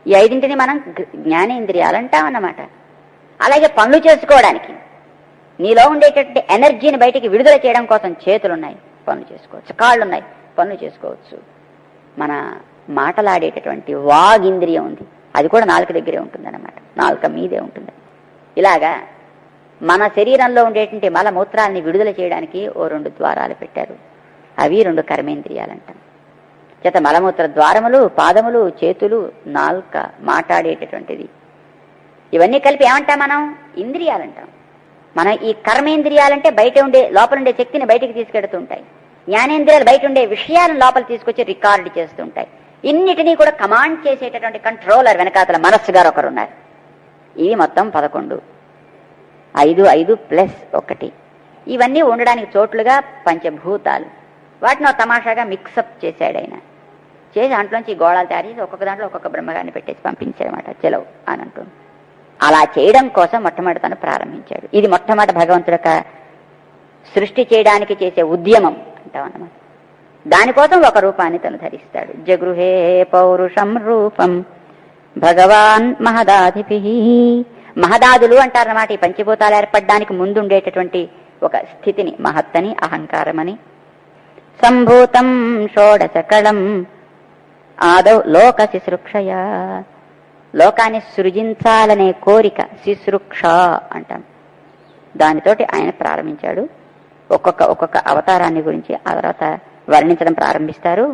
ఈ 5ని మనం జ్ఞానేంద్రియాలు అంటాం అన్నమాట. అలాగే పనులు చేసుకోవడానికి, నీలో ఉండేటటువంటి ఎనర్జీని బయటికి విడుదల చేయడం కోసం చేతులున్నాయి, పనులు చేసుకోవచ్చు. కాళ్ళున్నాయి, పనులు చేసుకోవచ్చు. మన మాటలాడేటటువంటి వాగింద్రియం ఉంది, అది కూడా నాలుక దగ్గరే ఉంటుంది అన్నమాట, నాలుక మీదే ఉంటుంది. ఇలాగా మన శరీరంలో ఉండేటువంటి మలమూత్రాలని విడుదల చేయడానికి 2 ద్వారాలు పెట్టారు. అవి 2 కర్మేంద్రియాలు అంటాం. చేత మలమూత్ర ద్వారములు, పాదములు, చేతులు, నాలుక, మాట్లాడేటటువంటిది, ఇవన్నీ కలిపి ఏమంటాం మనం? ఇంద్రియాలంటాం. మనం ఈ కర్మేంద్రియాలంటే బయట ఉండే, లోపల ఉండే శక్తిని బయటికి తీసుకెడుతుంటాయి. జ్ఞానేంద్రియాలు బయట ఉండే విషయాలను లోపల తీసుకొచ్చి రికార్డు చేస్తుంటాయి. ఇన్నిటినీ కూడా కమాండ్ చేసేటటువంటి కంట్రోలర్ వెనకాతల మనస్సు గారు ఒకరున్నారు. ఇవి మొత్తం 11. 5 5 ప్లస్ 1. ఇవన్నీ ఉండడానికి చోట్లుగా పంచభూతాలు. వాటిని తమాషాగా మిక్సప్ చేశాడు ఆయన. చేసి దాంట్లోంచి గోళాలు తయారు చేసి ఒక్కొక్క దాంట్లో ఒక్కొక్క బ్రహ్మగారిని పెట్టేసి పంపించాడనమాట. చెలవు అని అంటుంది. అలా చేయడం కోసం మొట్టమొదటి తను ప్రారంభించాడు. ఇది మొట్టమొదటి భగవంతుడి యొక్క సృష్టి చేయడానికి చేసే ఉద్యమం అంటాం అన్నమాట. దానికోసం ఒక రూపాన్ని తను ధరిస్తాడు. జగృహే పౌరుషం రూపం భగవాన్ మహదాధిపి. మహదాదులు అంటారన్నమాట ఈ పంచభూతాలు ఏర్పడడానికి ముందు ఉండేటటువంటి ఒక స్థితిని మహత్తని, అహంకారమని. సంభూతం షోడశకళం ఆదౌ లోక శుశ్రూక్షయ. లోకాన్ని సృజించాలనే కోరిక శుశ్రూక్ష అంటాం. దానితోటి ఆయన ప్రారంభించాడు. ఒక్కొక్క అవతారాన్ని గురించి ఆ తర్వాత వర్ణించడం ప్రారంభిస్తారు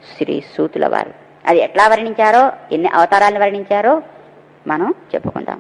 శ్రీ సూతుల వారు. అది ఎట్లా వర్ణించారో, ఎన్ని అవతారాలను వర్ణించారో మనం చెప్పుకుందాం.